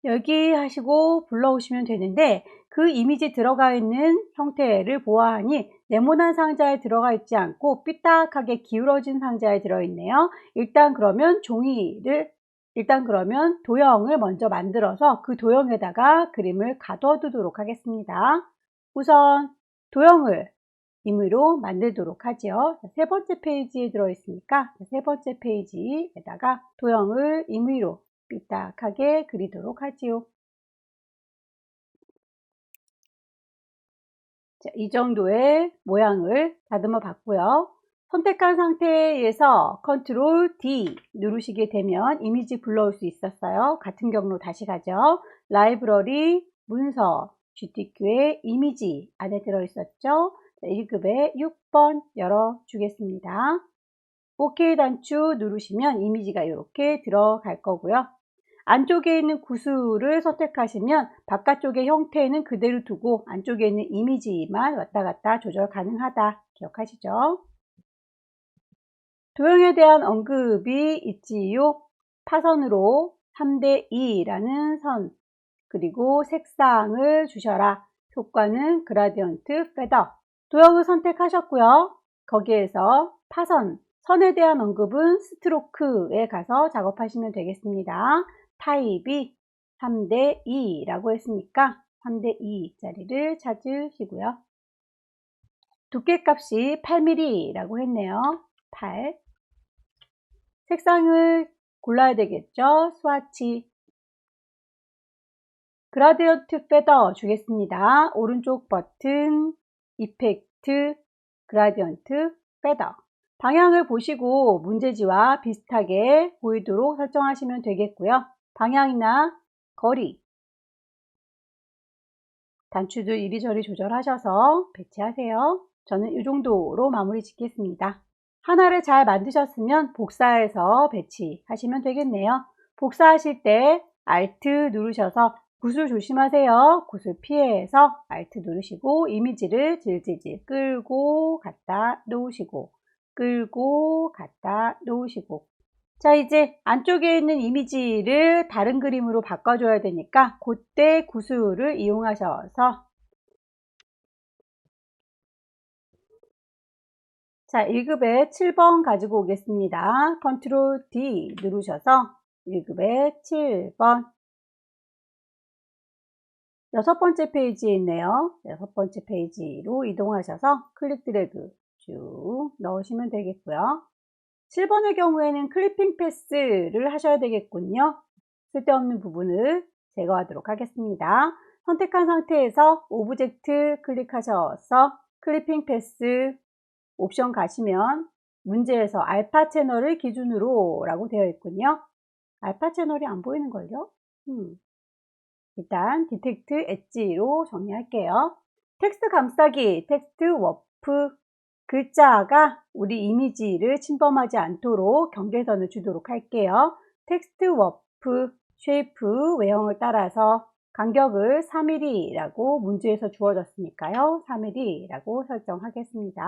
여기 하시고 불러오시면 되는데 그 이미지 들어가 있는 형태를 보아하니 네모난 상자에 들어가 있지 않고 삐딱하게 기울어진 상자에 들어있네요. 일단 그러면 도형을 먼저 만들어서 그 도형에다가 그림을 가둬두도록 하겠습니다. 우선 도형을 임의로 만들도록 하죠. 세 번째 페이지에 들어있으니까 세 번째 페이지에다가 도형을 임의로 삐딱하게 그리도록 하지요. 자, 이 정도의 모양을 다듬어 봤고요. 선택한 상태에서 컨트롤 D 누르시게 되면 이미지 불러올 수 있었어요. 같은 경로 다시 가죠. 라이브러리 문서 GTQ의 이미지 안에 들어있었죠. 1급의 6번 열어주겠습니다. OK 단추 누르시면 이미지가 이렇게 들어갈 거고요. 안쪽에 있는 구슬을 선택하시면 바깥쪽의 형태는 그대로 두고 안쪽에 있는 이미지만 왔다 갔다 조절 가능하다 기억하시죠? 도형에 대한 언급이 있지요. 파선으로 3:2라는 선 그리고 색상을 주셔라. 효과는 그라디언트 페더. 도형을 선택하셨고요. 거기에서 파선, 선에 대한 언급은 스트로크에 가서 작업하시면 되겠습니다. 타입이 3:2라고 했으니까 3:2 짜리를 찾으시고요. 두께값이 8mm라고 했네요. 8. 색상을 골라야 되겠죠. 스와치. 그라디언트 페더 주겠습니다. 오른쪽 버튼, 이펙트, 그라디언트 페더. 방향을 보시고 문제지와 비슷하게 보이도록 설정하시면 되겠고요. 방향이나 거리, 단추들 이리저리 조절하셔서 배치하세요. 저는 이 정도로 마무리 짓겠습니다. 하나를 잘 만드셨으면 복사해서 배치하시면 되겠네요. 복사하실 때 Alt 누르셔서 굿을 조심하세요. 굿을 피해서 Alt 누르시고 이미지를 질질질 끌고 갖다 놓으시고 끌고 갖다 놓으시고 자 이제 안쪽에 있는 이미지를 다른 그림으로 바꿔줘야 되니까 그때 구슬을 이용하셔서 자 1급에 7번 가지고 오겠습니다. 컨트롤 D 누르셔서 1급에 7번 여섯 번째 페이지에 있네요. 여섯 번째 페이지로 이동하셔서 클릭 드래그 쭉 넣으시면 되겠고요. 7번의 경우에는 클리핑 패스를 하셔야 되겠군요. 쓸데없는 부분을 제거하도록 하겠습니다. 선택한 상태에서 오브젝트 클릭하셔서 클리핑 패스 옵션 가시면 문제에서 알파 채널을 기준으로 라고 되어 있군요. 알파 채널이 안 보이는걸요? 일단 디텍트 엣지로 정리할게요. 텍스트 감싸기, 텍스트 워프 글자가 우리 이미지를 침범하지 않도록 경계선을 주도록 할게요. 텍스트 워프 쉐이프 외형을 따라서 간격을 3mm라고 문제에서 주어졌으니까요. 3mm라고 설정하겠습니다.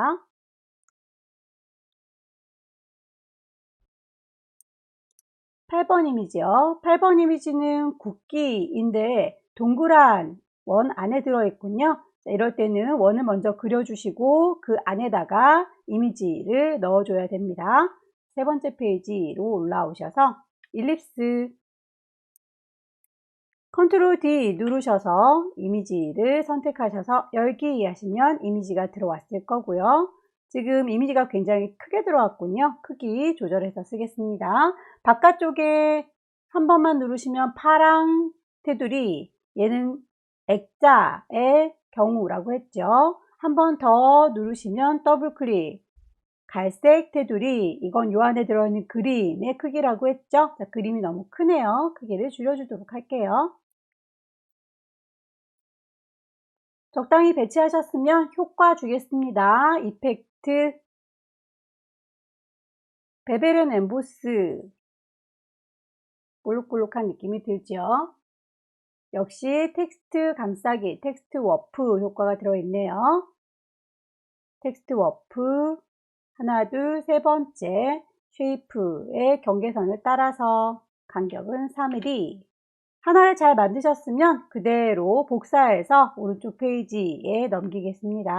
8번 이미지요. 8번 이미지는 국기인데 동그란 원 안에 들어있군요. 이럴 때는 원을 먼저 그려주시고 그 안에다가 이미지를 넣어줘야 됩니다. 세 번째 페이지로 올라오셔서 일립스 컨트롤 D 누르셔서 이미지를 선택하셔서 열기 하시면 이미지가 들어왔을 거고요. 지금 이미지가 굉장히 크게 들어왔군요. 크기 조절해서 쓰겠습니다. 바깥쪽에 한 번만 누르시면 파랑 테두리, 얘는 액자의 경우라고 했죠. 한 번 더 누르시면 더블 클릭, 갈색 테두리, 이건 요 안에 들어있는 그림의 크기라고 했죠. 자, 그림이 너무 크네요. 크기를 줄여주도록 할게요. 적당히 배치하셨으면 효과 주겠습니다. 이펙트, 베벨 앤 엠보스, 볼록볼록한 느낌이 들죠. 역시 텍스트 감싸기, 텍스트 워프 효과가 들어있네요. 텍스트 워프, 하나, 둘, 세 번째, 쉐이프의 경계선을 따라서 간격은 3mm. 하나를 잘 만드셨으면 그대로 복사해서 오른쪽 페이지에 넘기겠습니다.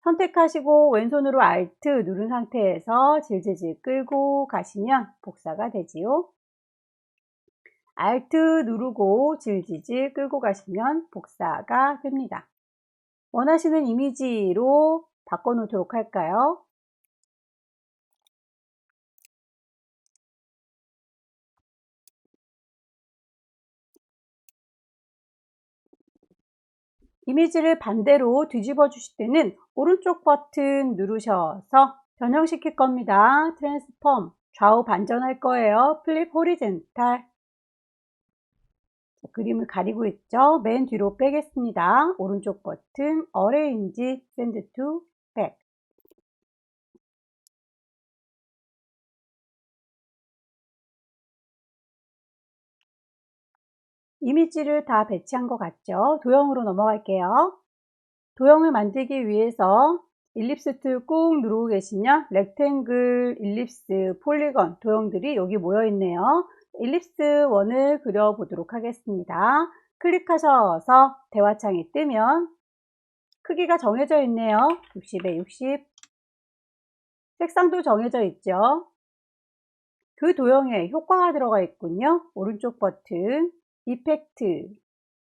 선택하시고 왼손으로 Alt 누른 상태에서 질질질 끌고 가시면 복사가 되지요. Alt 누르고 질질질 끌고 가시면 복사가 됩니다. 원하시는 이미지로 바꿔 놓도록 할까요? 이미지를 반대로 뒤집어 주실 때는 오른쪽 버튼 누르셔서 변형시킬 겁니다. 트랜스폼 좌우 반전할 거예요. 플립 호리젠탈 그림을 가리고 있죠. 맨 뒤로 빼겠습니다. 오른쪽 버튼 어레인지 샌드 투 백 이미지를 다 배치한 것 같죠? 도형으로 넘어갈게요. 도형을 만들기 위해서 일립스 툴 꾹 누르고 계시면 렉탱글, 일립스, 폴리건 도형들이 여기 모여 있네요. 일립스 원을 그려보도록 하겠습니다. 클릭하셔서 대화창이 뜨면 크기가 정해져 있네요. 60에 60. 색상도 정해져 있죠. 그 도형에 효과가 들어가 있군요. 오른쪽 버튼 이펙트,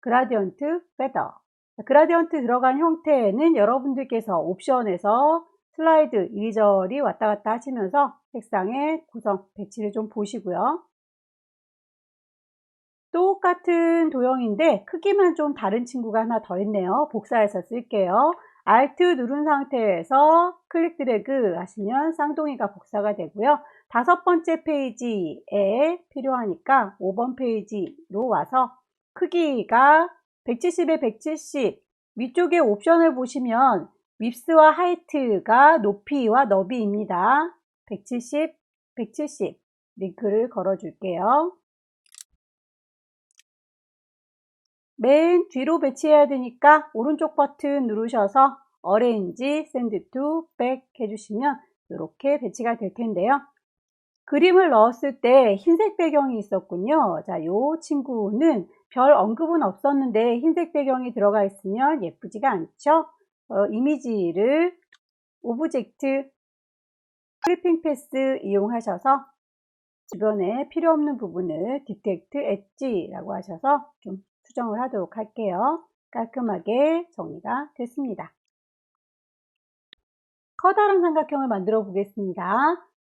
그라디언트, 페더. 그라디언트 들어간 형태는 여러분들께서 옵션에서 슬라이드 이리저리 왔다 갔다 하시면서 색상의 구성, 배치를 좀 보시고요. 똑같은 도형인데 크기만 좀 다른 친구가 하나 더 있네요. 복사해서 쓸게요. Alt 누른 상태에서 클릭 드래그 하시면 쌍둥이가 복사가 되고요. 다섯 번째 페이지에 필요하니까 5번 페이지로 와서 크기가 170에 170 위쪽에 옵션을 보시면 윗스와 하이트가 높이와 너비입니다. 170, 170 링크를 걸어 줄게요. 맨 뒤로 배치해야 되니까 오른쪽 버튼 누르셔서 어레인지 샌드 투 백 해주시면 이렇게 배치가 될 텐데요. 그림을 넣었을 때 흰색 배경이 있었군요. 자, 요 친구는 별 언급은 없었는데 흰색 배경이 들어가 있으면 예쁘지가 않죠? 이미지를 오브젝트 클리핑 패스 이용하셔서 주변에 필요 없는 부분을 디텍트 엣지라고 하셔서 좀 수정을 하도록 할게요. 깔끔하게 정리가 됐습니다. 커다란 삼각형을 만들어 보겠습니다.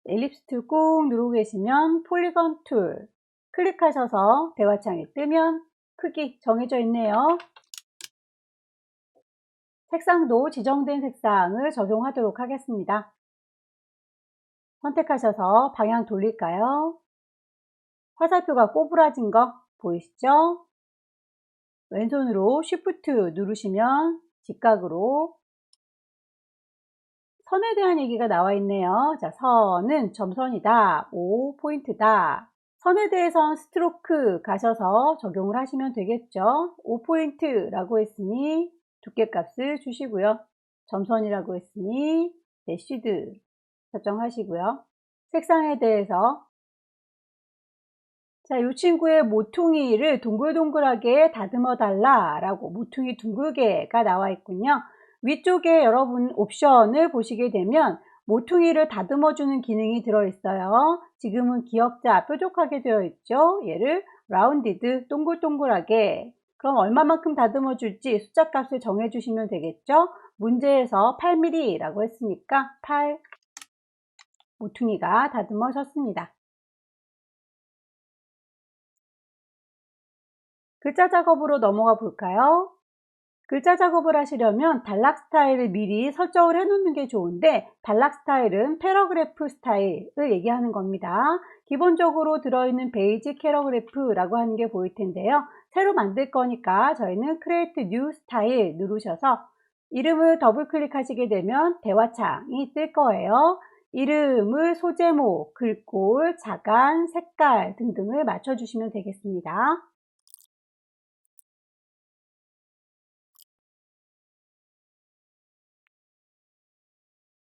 엘립스 툴 꾹 누르고 계시면 폴리건 툴 클릭하셔서 대화창이 뜨면 크기 정해져 있네요. 색상도 지정된 색상을 적용하도록 하겠습니다. 선택하셔서 방향 돌릴까요? 화살표가 꼬부라진 거 보이시죠? 왼손으로 Shift 누르시면 직각으로 선에 대한 얘기가 나와 있네요. 자, 선은 점선이다. 5포인트다. 선에 대해선 스트로크 가셔서 적용을 하시면 되겠죠. 5포인트라고 했으니 두께값을 주시고요. 점선이라고 했으니 대쉬드 설정하시고요. 색상에 대해서 자, 이 친구의 모퉁이를 동글동글하게 다듬어 달라라고 모퉁이 둥글게가 나와 있군요. 위쪽에 여러분 옵션을 보시게 되면 모퉁이를 다듬어 주는 기능이 들어 있어요. 지금은 기역자 뾰족하게 되어 있죠. 얘를 라운디드 동글동글하게 그럼 얼마만큼 다듬어 줄지 숫자 값을 정해 주시면 되겠죠. 문제에서 8mm 라고 했으니까 8 모퉁이가 다듬어졌습니다. 글자 작업으로 넘어가 볼까요? 글자 작업을 하시려면 단락 스타일을 미리 설정을 해 놓는 게 좋은데 단락 스타일은 패러그래프 스타일을 얘기하는 겁니다. 기본적으로 들어있는 베이직 패러그래프라고 하는 게 보일 텐데요. 새로 만들 거니까 저희는 Create New Style 누르셔서 이름을 더블 클릭하시게 되면 대화창이 뜰 거예요. 이름을 소제목, 글꼴, 자간, 색깔 등등을 맞춰주시면 되겠습니다.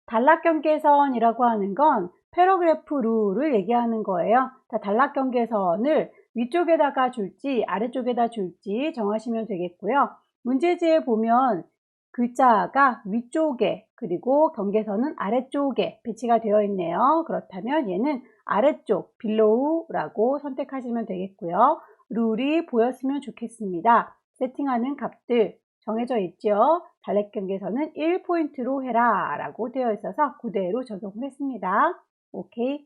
단락경계선이라고 하는 건 패러그래프 룰을 얘기하는 거예요. 자, 단락경계선을 위쪽에다가 줄지 아래쪽에다 줄지 정하시면 되겠고요. 문제지에 보면 글자가 위쪽에 그리고 경계선은 아래쪽에 배치가 되어 있네요. 그렇다면 얘는 아래쪽 below라고 선택하시면 되겠고요. 룰이 보였으면 좋겠습니다. 세팅하는 값들 정해져 있죠. 단락경계선은 1포인트로 해라 라고 되어 있어서 그대로 적용을 했습니다. 오케이.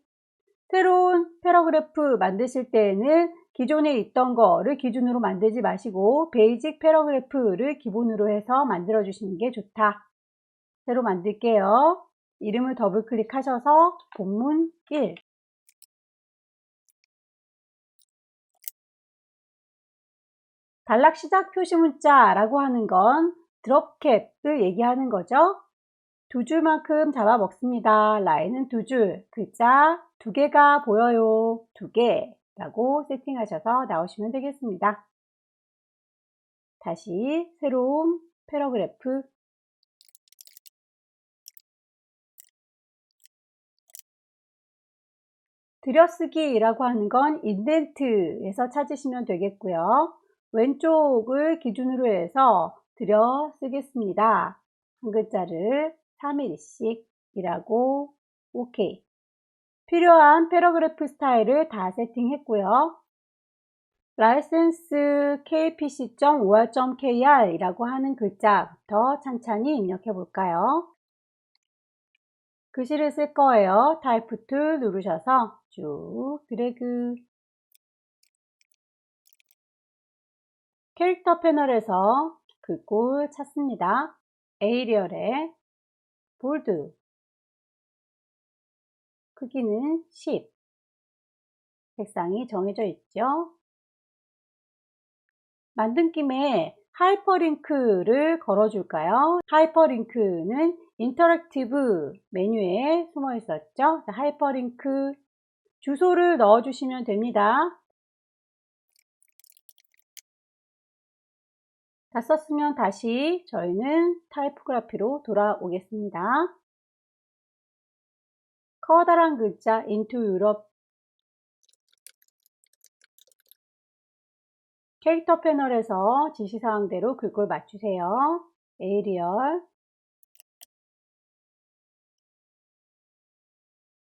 새로운 패러그래프 만드실 때에는 기존에 있던 거를 기준으로 만들지 마시고 베이직 패러그래프를 기본으로 해서 만들어 주시는 게 좋다. 새로 만들게요. 이름을 더블 클릭하셔서 본문 1 단락 시작 표시 문자라고 하는 건 드롭캡을 얘기하는 거죠. 두 줄만큼 잡아 먹습니다. 라인은 두 줄, 글자 두 개가 보여요. 두 개라고 세팅하셔서 나오시면 되겠습니다. 다시 새로운 패러그래프 들여쓰기라고 하는 건 인덴트에서 찾으시면 되겠고요. 왼쪽을 기준으로 해서 들여쓰겠습니다. 한 글자를 3mm씩이라고 OK. 필요한 패러그래프 스타일을 다 세팅했고요. 라이센스 kpc.or.kr 이라고 하는 글자부터 찬찬히 입력해 볼까요? 글씨를 쓸 거예요. 타이프 툴 누르셔서 쭉 드래그 캐릭터 패널에서 글꼴 찾습니다. 에이리얼에 볼드 크기는 10 색상이 정해져 있죠. 만든 김에 하이퍼링크를 걸어줄까요? 하이퍼링크는 인터랙티브 메뉴에 숨어 있었죠. 하이퍼링크 주소를 넣어주시면 됩니다. 다 썼으면 다시 저희는 타이포그라피로 돌아오겠습니다. 커다란 글자 into 유럽 캐릭터 패널에서 지시사항대로 글꼴 맞추세요. 에리얼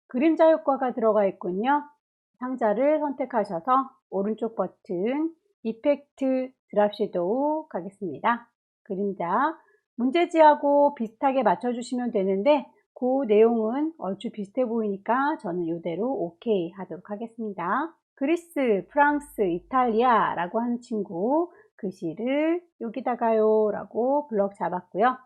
그림자 효과가 들어가 있군요. 상자를 선택하셔서 오른쪽 버튼 이펙트 드랍 섀도우 가겠습니다. 그림자 문제지하고 비슷하게 맞춰주시면 되는데 그 내용은 얼추 비슷해 보이니까 저는 이대로 오케이 하도록 하겠습니다. 그리스, 프랑스, 이탈리아 라고 하는 친구 글씨를 여기다가요 라고 블럭 잡았고요.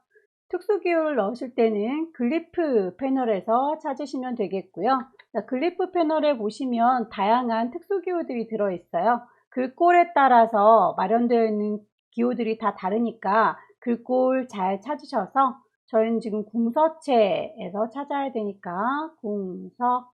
특수기호를 넣으실 때는 글리프 패널에서 찾으시면 되겠고요. 글리프 패널에 보시면 다양한 특수기호들이 들어있어요. 글꼴에 따라서 마련되어 있는 기호들이 다 다르니까 글꼴 잘 찾으셔서 저희는 지금 궁서체에서 찾아야 되니까 궁서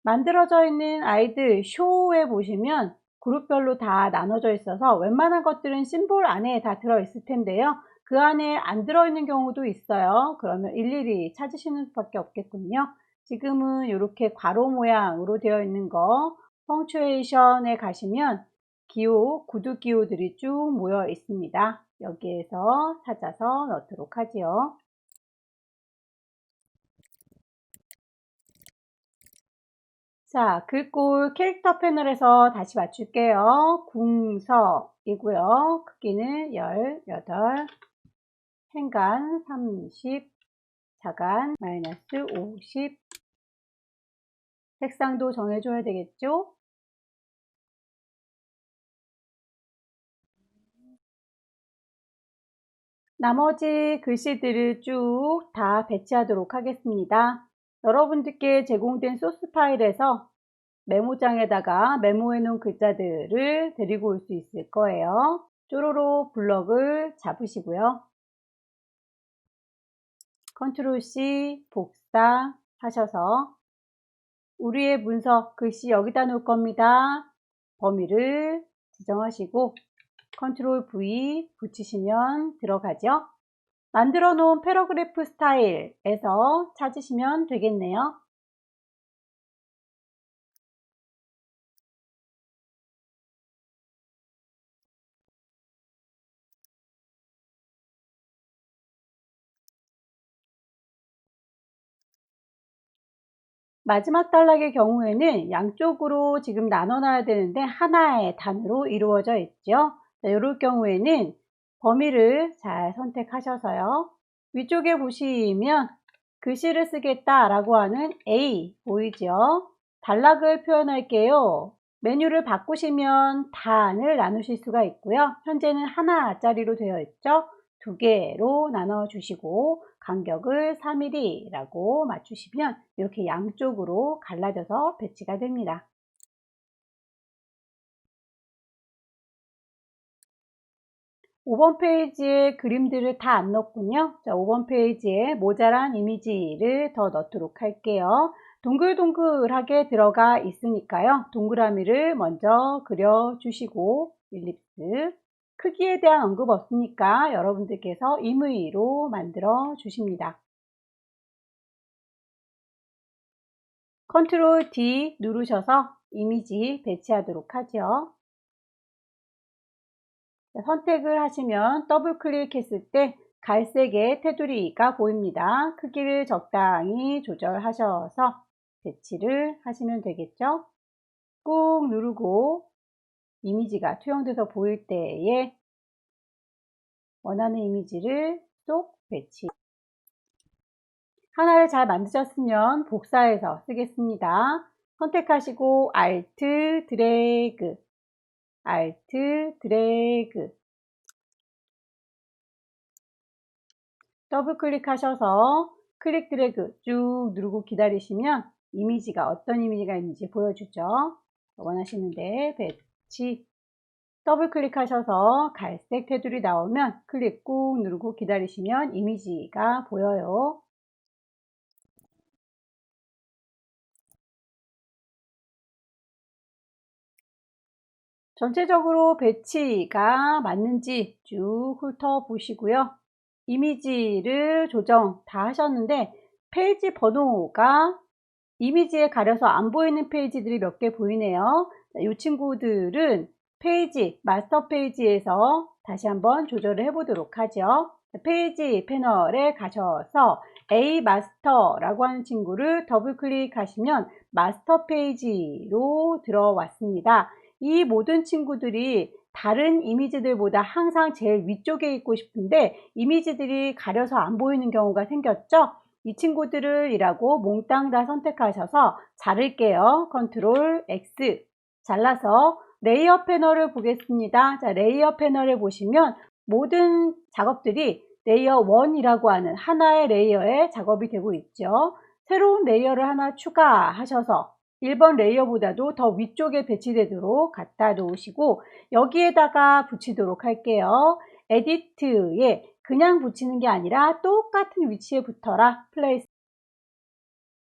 만들어져 있는 아이들 쇼에 보시면 그룹별로 다 나눠져 있어서 웬만한 것들은 심볼 안에 다 들어있을 텐데요. 그 안에 안 들어있는 경우도 있어요. 그러면 일일이 찾으시는 수밖에 없겠군요. 지금은 이렇게 괄호 모양으로 되어 있는 거 펑츄에이션에 가시면 기호, 구두 기호들이 쭉 모여 있습니다. 여기에서 찾아서 넣도록 하지요. 자, 글꼴 캐릭터 패널에서 다시 맞출게요. 궁서이고요. 크기는 18, 행간 30, 자간 -50. 색상도 정해줘야 되겠죠? 나머지 글씨들을 쭉 다 배치하도록 하겠습니다. 여러분들께 제공된 소스 파일에서 메모장에다가 메모해 놓은 글자들을 데리고 올 수 있을 거예요. 쪼로로 블럭을 잡으시고요. 컨트롤 C 복사 하셔서 우리의 문서 글씨 여기다 놓을 겁니다. 범위를 지정하시고 컨트롤 V 붙이시면 들어가죠. 만들어 놓은 패러그래프 스타일에서 찾으시면 되겠네요. 마지막 단락의 경우에는 양쪽으로 지금 나눠 놔야 되는데 하나의 단으로 이루어져 있죠. 이럴 경우에는 범위를 잘 선택하셔서요. 위쪽에 보시면 글씨를 쓰겠다 라고 하는 A 보이죠? 단락을 표현할게요. 메뉴를 바꾸시면 단을 나누실 수가 있고요. 현재는 하나짜리로 되어 있죠. 두 개로 나눠 주시고 간격을 3mm라고 맞추시면 이렇게 양쪽으로 갈라져서 배치가 됩니다. 5번 페이지에 그림들을 다 안 넣었군요. 자, 5번 페이지에 모자란 이미지를 더 넣도록 할게요. 동글동글하게 들어가 있으니까요. 동그라미를 먼저 그려주시고 일립스 크기에 대한 언급 없으니까 여러분들께서 임의로 만들어 주십니다. 컨트롤 D 누르셔서 이미지 배치하도록 하죠. 선택을 하시면 더블 클릭했을 때 갈색의 테두리가 보입니다. 크기를 적당히 조절하셔서 배치를 하시면 되겠죠. 꾹 누르고 이미지가 투영돼서 보일 때에 원하는 이미지를 쏙 배치. 하나를 잘 만드셨으면 복사해서 쓰겠습니다. 선택하시고 Alt 드래그, Alt 드래그 더블 클릭하셔서 클릭 드래그 쭉 누르고 기다리시면 이미지가 어떤 이미지가 있는지 보여주죠. 원하시는데 배치 더블 클릭하셔서 갈색 테두리 나오면 클릭 꾹 누르고 기다리시면 이미지가 보여요. 전체적으로 배치가 맞는지 쭉 훑어보시고요. 이미지를 조정 다 하셨는데 페이지 번호가 이미지에 가려서 안 보이는 페이지들이 몇 개 보이네요. 이 친구들은 페이지, 마스터 페이지에서 다시 한번 조절을 해보도록 하죠. 페이지 패널에 가셔서 A 마스터라고 하는 친구를 더블 클릭하시면 마스터 페이지로 들어왔습니다. 이 모든 친구들이 다른 이미지들보다 항상 제일 위쪽에 있고 싶은데 이미지들이 가려서 안 보이는 경우가 생겼죠. 이 친구들을 이라고 몽땅 다 선택하셔서 자를게요. 컨트롤 X 잘라서 레이어 패널을 보겠습니다. 자, 레이어 패널에 보시면 모든 작업들이 레이어 1이라고 하는 하나의 레이어에 작업이 되고 있죠. 새로운 레이어를 하나 추가하셔서 1번 레이어보다도 더 위쪽에 배치되도록 갖다 놓으시고 여기에다가 붙이도록 할게요. 에디트에 그냥 붙이는 게 아니라 똑같은 위치에 붙어라. 플레이스.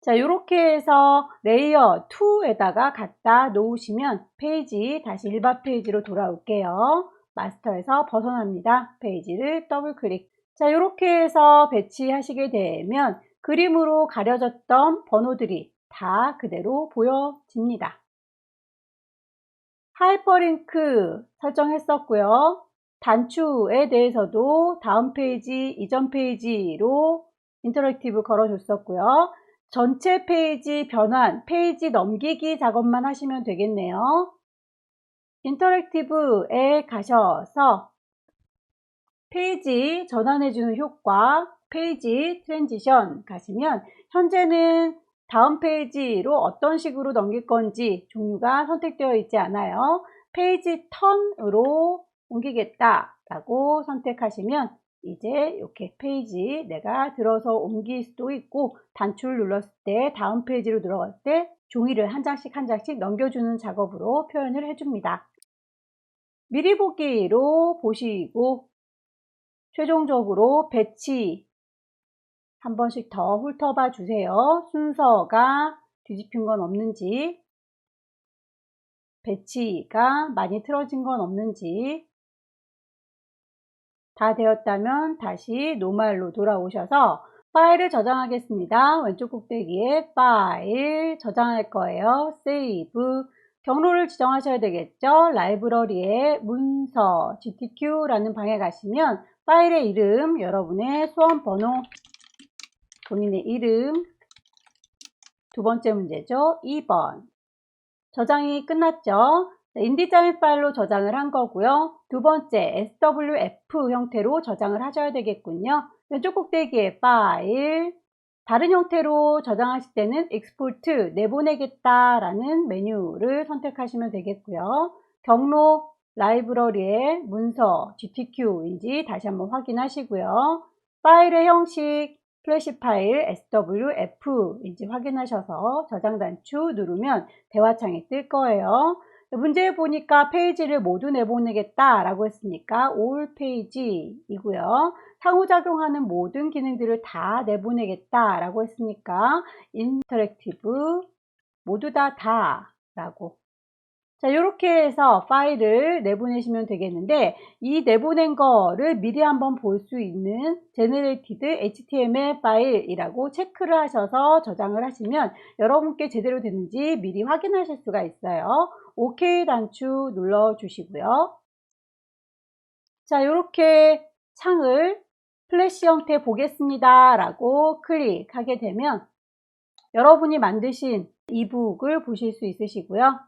자, 이렇게 해서 레이어 2에다가 갖다 놓으시면 페이지 다시 일반 페이지로 돌아올게요. 마스터에서 벗어납니다. 페이지를 더블 클릭. 자, 이렇게 해서 배치하시게 되면 그림으로 가려졌던 번호들이 다 그대로 보여집니다. 하이퍼링크 설정했었고요. 단추에 대해서도 다음 페이지, 이전 페이지로 인터랙티브 걸어줬었고요. 전체 페이지 변환, 페이지 넘기기 작업만 하시면 되겠네요. 인터랙티브에 가셔서 페이지 전환해주는 효과, 페이지 트랜지션 가시면 현재는 다음 페이지로 어떤 식으로 넘길 건지 종류가 선택되어 있지 않아요. 페이지 턴으로 옮기겠다 라고 선택하시면 이제 이렇게 페이지 내가 들어서 옮길 수도 있고 단추를 눌렀을 때 다음 페이지로 들어갈 때 종이를 한 장씩 한 장씩 넘겨주는 작업으로 표현을 해줍니다. 미리 보기로 보시고 최종적으로 배치 한 번씩 더 훑어봐 주세요. 순서가 뒤집힌 건 없는지, 배치가 많이 틀어진 건 없는지, 다 되었다면 다시 노멀로 돌아오셔서 파일을 저장하겠습니다. 왼쪽 꼭대기에 파일 저장할 거예요. 세이브. 경로를 지정하셔야 되겠죠. 라이브러리에 문서 GTQ라는 방에 가시면 파일의 이름, 여러분의 수험 번호, 본인의 이름, 두 번째 문제죠. 2번. 저장이 끝났죠. 인디자인 파일로 저장을 한 거고요. 두 번째 SWF 형태로 저장을 하셔야 되겠군요. 왼쪽 꼭대기에 파일, 다른 형태로 저장하실 때는 익스포트, 내보내겠다라는 메뉴를 선택하시면 되겠고요. 경로, 라이브러리의 문서, GTQ인지 다시 한번 확인하시고요. 파일의 형식, 플래시 파일 SWF인지 확인하셔서 저장 단추 누르면 대화창이 뜰 거예요. 문제에 보니까 페이지를 모두 내보내겠다 라고 했으니까 all 페이지이고요. 상호작용하는 모든 기능들을 다 내보내겠다 라고 했으니까 인터랙티브 모두 다 라고. 자, 이렇게 해서 파일을 내보내시면 되겠는데 이 내보낸 거를 미리 한번 볼 수 있는 Generated HTML 파일이라고 체크를 하셔서 저장을 하시면 여러분께 제대로 됐는지 미리 확인하실 수가 있어요. OK 단추 눌러 주시고요. 자, 이렇게 창을 플래시 형태 보겠습니다 라고 클릭하게 되면 여러분이 만드신 이북을 보실 수 있으시고요.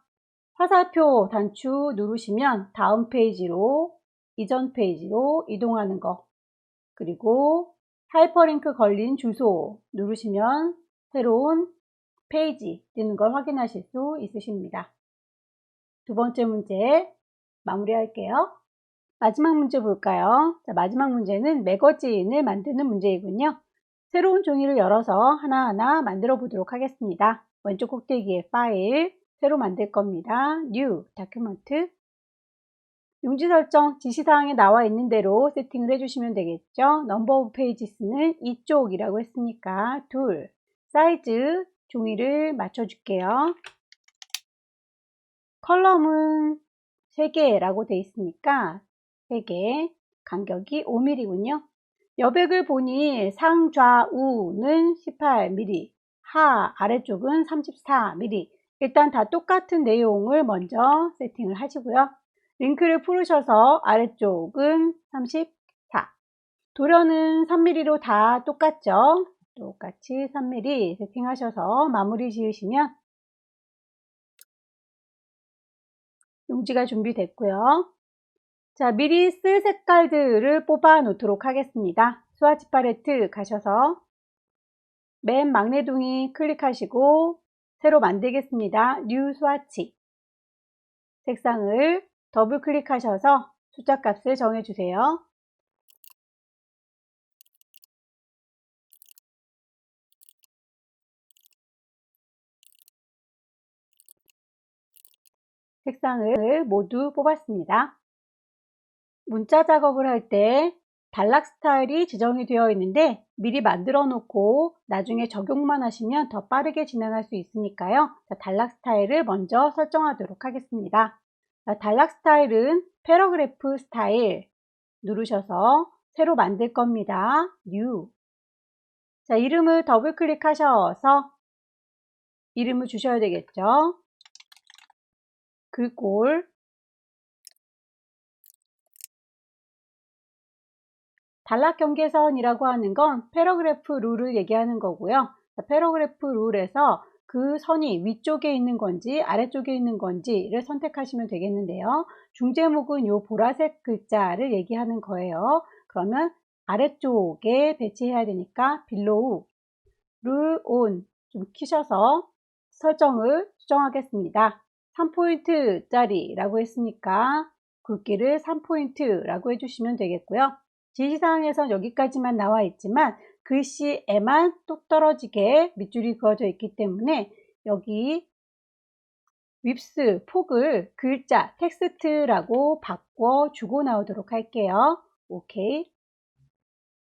화살표 단추 누르시면 다음 페이지로, 이전 페이지로 이동하는 거, 그리고 하이퍼링크 걸린 주소 누르시면 새로운 페이지 뜨는 걸 확인하실 수 있으십니다. 두 번째 문제 마무리할게요. 마지막 문제 볼까요? 자, 마지막 문제는 매거진을 만드는 문제이군요. 새로운 종이를 열어서 하나하나 만들어 보도록 하겠습니다. 왼쪽 꼭대기에 파일, 새로 만들 겁니다. New document. 용지 설정 지시사항에 나와 있는 대로 세팅을 해주시면 되겠죠. 넘버 오브 페이지스는 이쪽이라고 했으니까 둘. 사이즈 종이를 맞춰줄게요. 컬럼은 3개라고 되어 있으니까 3개, 간격이 5mm군요. 여백을 보니 상좌우는 18mm, 아래쪽은 34mm. 일단 다 똑같은 내용을 먼저 세팅을 하시고요. 링크를 풀으셔서 아래쪽은 34. 도련은 3mm로 다 똑같죠. 똑같이 3mm 세팅하셔서 마무리 지으시면 용지가 준비됐고요. 자, 미리 쓸 색깔들을 뽑아 놓도록 하겠습니다. 스와치 팔레트 가셔서 맨 막내둥이 클릭하시고 새로 만들겠습니다. 뉴 스와치. 색상을 더블 클릭하셔서 숫자 값을 정해주세요. 색상을 모두 뽑았습니다. 문자 작업을 할 때 단락 스타일이 지정이 되어 있는데 미리 만들어 놓고 나중에 적용만 하시면 더 빠르게 진행할 수 있으니까요. 자, 단락 스타일을 먼저 설정하도록 하겠습니다. 자, 단락 스타일은 패러그래프 스타일 누르셔서 새로 만들 겁니다. New. 자, 이름을 더블 클릭하셔서 이름을 주셔야 되겠죠. 글꼴. 단락 경계선이라고 하는 건 패러그래프 룰을 얘기하는 거고요. 패러그래프 룰에서 그 선이 위쪽에 있는 건지 아래쪽에 있는 건지를 선택하시면 되겠는데요. 중제목은 이 보라색 글자를 얘기하는 거예요. 그러면 아래쪽에 배치해야 되니까 below, 룰 on 좀 키셔서 설정을 수정하겠습니다. 3포인트짜리라고 했으니까 굵기를 3포인트라고 해주시면 되겠고요. 지시사항에선 여기까지만 나와 있지만 글씨에만 똑 떨어지게 밑줄이 그어져 있기 때문에 여기 윕스, 폭을 글자, 텍스트라고 바꿔주고 나오도록 할게요. 오케이.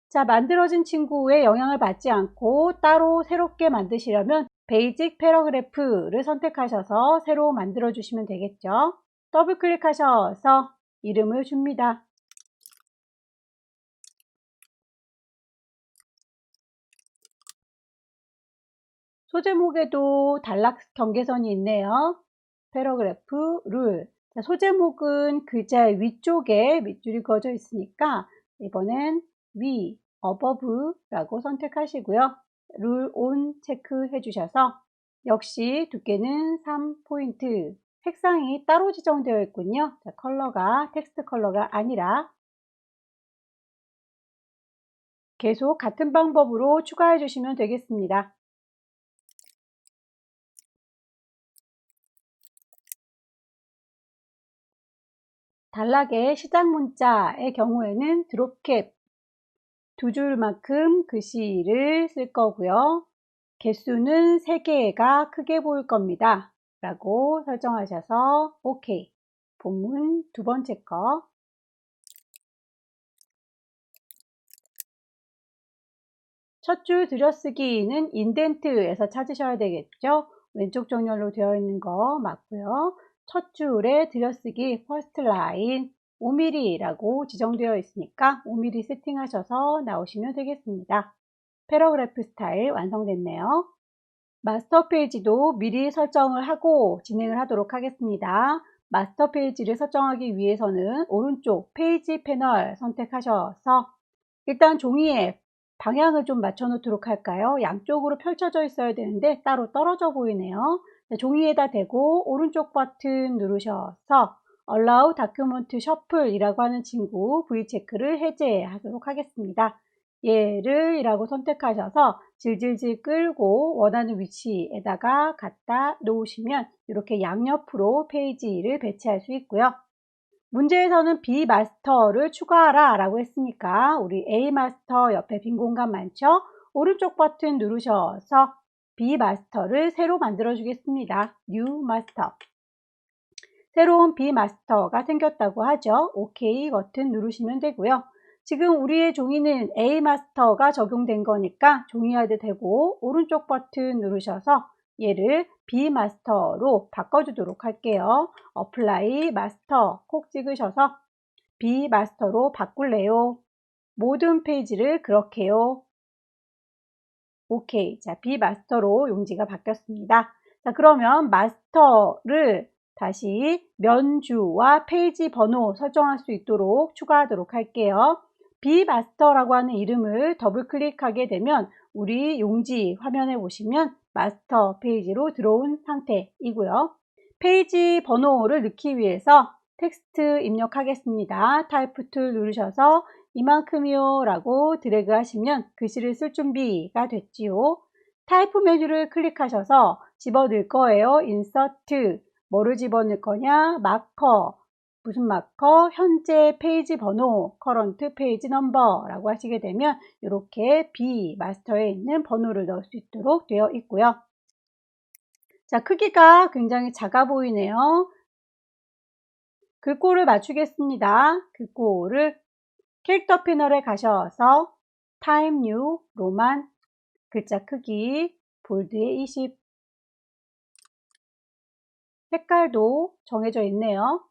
자, 만들어진 친구의 영향을 받지 않고 따로 새롭게 만드시려면 베이직 패러그래프를 선택하셔서 새로 만들어 주시면 되겠죠. 더블 클릭하셔서 이름을 줍니다. 소제목에도 단락 경계선이 있네요. 패러그래프 룰. 자, 소제목은 글자의 위쪽에 밑줄이 그어져 있으니까 이번엔 위, above라고 선택하시고요. 룰 on 체크해 주셔서 역시 두께는 3포인트. 색상이 따로 지정되어 있군요. 자, 컬러가 텍스트 컬러가 아니라 계속 같은 방법으로 추가해 주시면 되겠습니다. 단락의 시작 문자의 경우에는 드롭캡 2줄만큼 글씨를 쓸 거고요. 개수는 3개가 크게 보일 겁니다. 라고 설정하셔서 OK. 본문 두 번째 거. 첫 줄 들여쓰기는 인덴트에서 찾으셔야 되겠죠. 왼쪽 정렬로 되어 있는 거 맞고요. 첫 줄에 들여쓰기 first line 5mm라고 지정되어 있으니까 5mm 세팅하셔서 나오시면 되겠습니다. 패러그래프 스타일 완성됐네요. 마스터 페이지도 미리 설정을 하고 진행을 하도록 하겠습니다. 마스터 페이지를 설정하기 위해서는 오른쪽 페이지 패널 선택하셔서 일단 종이에 방향을 좀 맞춰 놓도록 할까요? 양쪽으로 펼쳐져 있어야 되는데 따로 떨어져 보이네요. 종이에다 대고 오른쪽 버튼 누르셔서 Allow Document Shuffle 이라고 하는 친구 V체크를 해제하도록 하겠습니다. 얘를 이라고 선택하셔서 질질질 끌고 원하는 위치에다가 갖다 놓으시면 이렇게 양옆으로 페이지를 배치할 수 있고요. 문제에서는 B 마스터를 추가하라 라고 했으니까 우리 A 마스터 옆에 빈 공간 많죠? 오른쪽 버튼 누르셔서 B 마스터를 새로 만들어 주겠습니다. New 마스터. 새로운 B 마스터가 생겼다고 하죠. OK 버튼 누르시면 되고요. 지금 우리의 종이는 A 마스터가 적용된 거니까 종이화도 되고 오른쪽 버튼 누르셔서 얘를 B 마스터로 바꿔주도록 할게요. Apply 마스터 콕 찍으셔서 B 마스터로 바꿀래요. 모든 페이지를 그렇게요. 오케이. 자, B 마스터로 용지가 바뀌었습니다. 자, 그러면 마스터를 다시 면주와 페이지 번호 설정할 수 있도록 추가하도록 할게요. B 마스터라고 하는 이름을 더블 클릭하게 되면 우리 용지 화면에 보시면 마스터 페이지로 들어온 상태이고요. 페이지 번호를 넣기 위해서 텍스트 입력하겠습니다. 타이프 툴 누르셔서 이만큼이요 라고 드래그 하시면 글씨를 쓸 준비가 됐지요. 타이프 메뉴를 클릭하셔서 집어넣을 거예요. 인서트 뭐를 집어넣을 거냐? 마커. 무슨 마커? 현재 페이지 번호, 커런트 페이지 넘버 라고 하시게 되면 이렇게 B 마스터에 있는 번호를 넣을 수 있도록 되어 있고요. 자, 크기가 굉장히 작아 보이네요. 글꼴을 맞추겠습니다. 글꼴을 캐릭터 패널에 가셔서 타임 뉴 로만 글자 크기 볼드에 20 색깔도 정해져 있네요.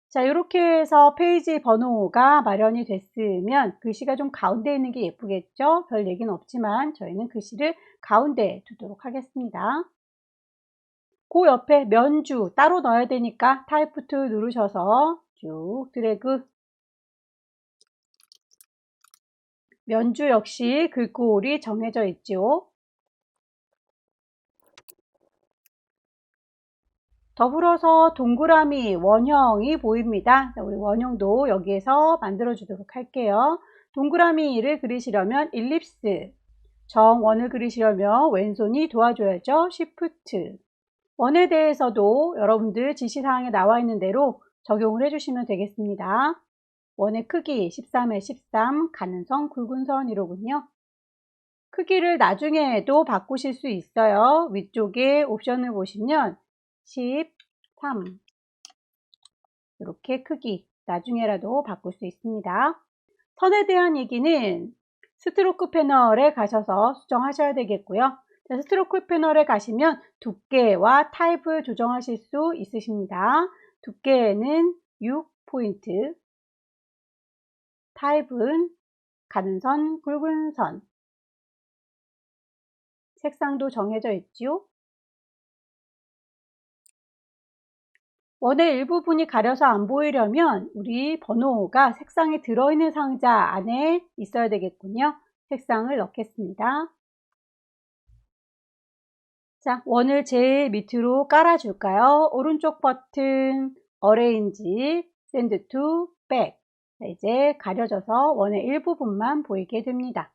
자, 이렇게 해서 페이지 번호가 마련이 됐으면 글씨가 좀 가운데 있는 게 예쁘겠죠? 별 얘기는 없지만 저희는 글씨를 가운데 두도록 하겠습니다. 그 옆에 면주 따로 넣어야 되니까 타이프 툴 누르셔서 쭉 드래그. 면주 역시 글꼴이 정해져 있죠. 더불어서 동그라미 원형이 보입니다. 우리 원형도 여기에서 만들어 주도록 할게요. 동그라미를 그리시려면 일립스, 정원을 그리시려면 왼손이 도와줘야죠. Shift. 원에 대해서도 여러분들 지시사항에 나와 있는 대로 적용을 해주시면 되겠습니다. 원의 크기 13에 13, 가는 선, 굵은 선이로군요. 크기를 나중에도 바꾸실 수 있어요. 위쪽에 옵션을 보시면 13 이렇게 크기 나중에라도 바꿀 수 있습니다. 선에 대한 얘기는 스트로크 패널에 가셔서 수정하셔야 되겠고요. 자, 스트로크 패널에 가시면 두께와 타입을 조정하실 수 있으십니다. 두께는 6포인트, 타입은 가는 선, 굵은 선, 색상도 정해져 있지요. 원의 일부분이 가려서 안 보이려면 우리 번호가 색상이 들어있는 상자 안에 있어야 되겠군요. 색상을 넣겠습니다. 자, 원을 제일 밑으로 깔아줄까요? 오른쪽 버튼 어레인지, 샌드 투 백. 이제 가려져서 원의 일부분만 보이게 됩니다.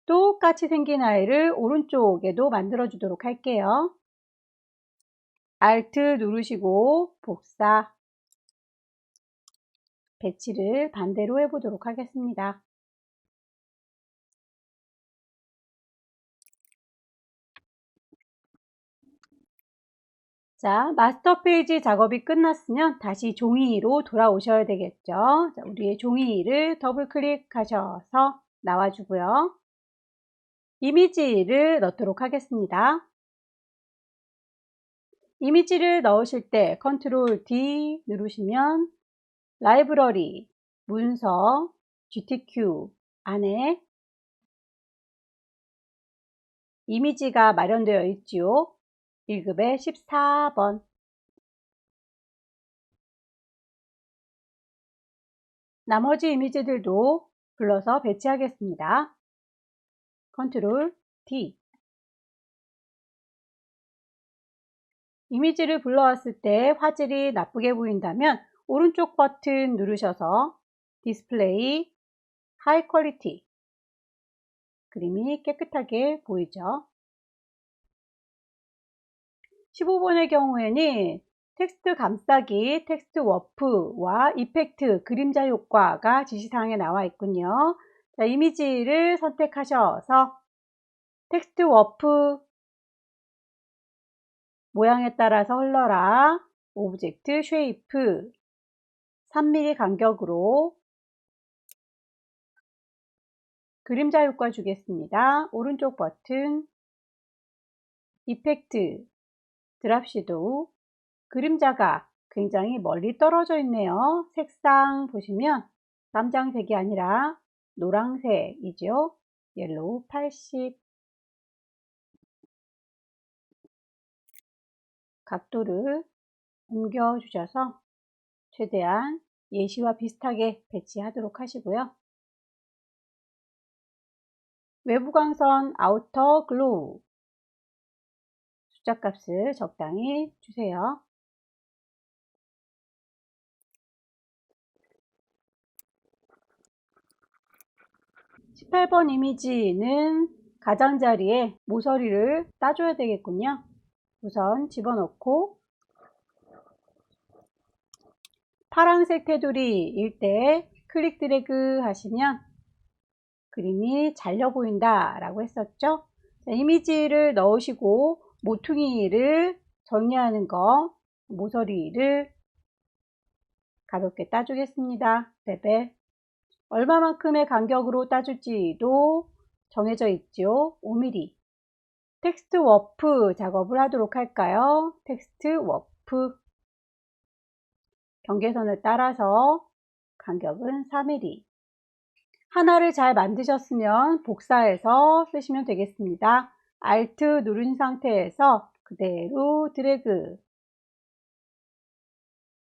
똑같이 생긴 아이를 오른쪽에도 만들어 주도록 할게요. Alt 누르시고 복사, 배치를 반대로 해보도록 하겠습니다. 자, 마스터 페이지 작업이 끝났으면 다시 종이로 돌아오셔야 되겠죠. 자, 우리의 종이를 더블 클릭하셔서 나와주고요. 이미지를 넣도록 하겠습니다. 이미지를 넣으실 때 컨트롤 D 누르시면 라이브러리, 문서, GTQ 안에 이미지가 마련되어 있지요. 1급의 14번. 나머지 이미지들도 불러서 배치하겠습니다. 컨트롤 D. 이미지를 불러왔을 때 화질이 나쁘게 보인다면 오른쪽 버튼 누르셔서 디스플레이 하이 퀄리티. 그림이 깨끗하게 보이죠. 15번의 경우에는 텍스트 감싸기, 텍스트 워프와 이펙트, 그림자 효과가 지시사항에 나와 있군요. 자, 이미지를 선택하셔서 텍스트 워프 모양에 따라서 흘러라. 오브젝트 쉐이프 3mm 간격으로 그림자 효과 주겠습니다. 오른쪽 버튼 이펙트 드랍 섀도우 그림자가 굉장히 멀리 떨어져 있네요. 색상 보시면 깜장색이 아니라 노란색이죠. 옐로우 80 각도를 옮겨 주셔서 최대한 예시와 비슷하게 배치하도록 하시고요. 외부 광선 아우터 글로우 숫자 값을 적당히 주세요. (18) 번 이미지는 가장자리에 모서리를 따줘야 되겠군요. 우선 집어넣고 파란색 테두리일 때 클릭 드래그 하시면 그림이 잘려 보인다 라고 했었죠. 자, 이미지를 넣으시고 모퉁이를 정리하는 거 모서리를 가볍게 따주겠습니다. 레벨 얼마만큼의 간격으로 따줄지도 정해져 있죠. 5mm 텍스트 워프 작업을 하도록 할까요? 텍스트 워프 경계선을 따라서 간격은 4mm 하나를 잘 만드셨으면 복사해서 쓰시면 되겠습니다. Alt 누른 상태에서 그대로 드래그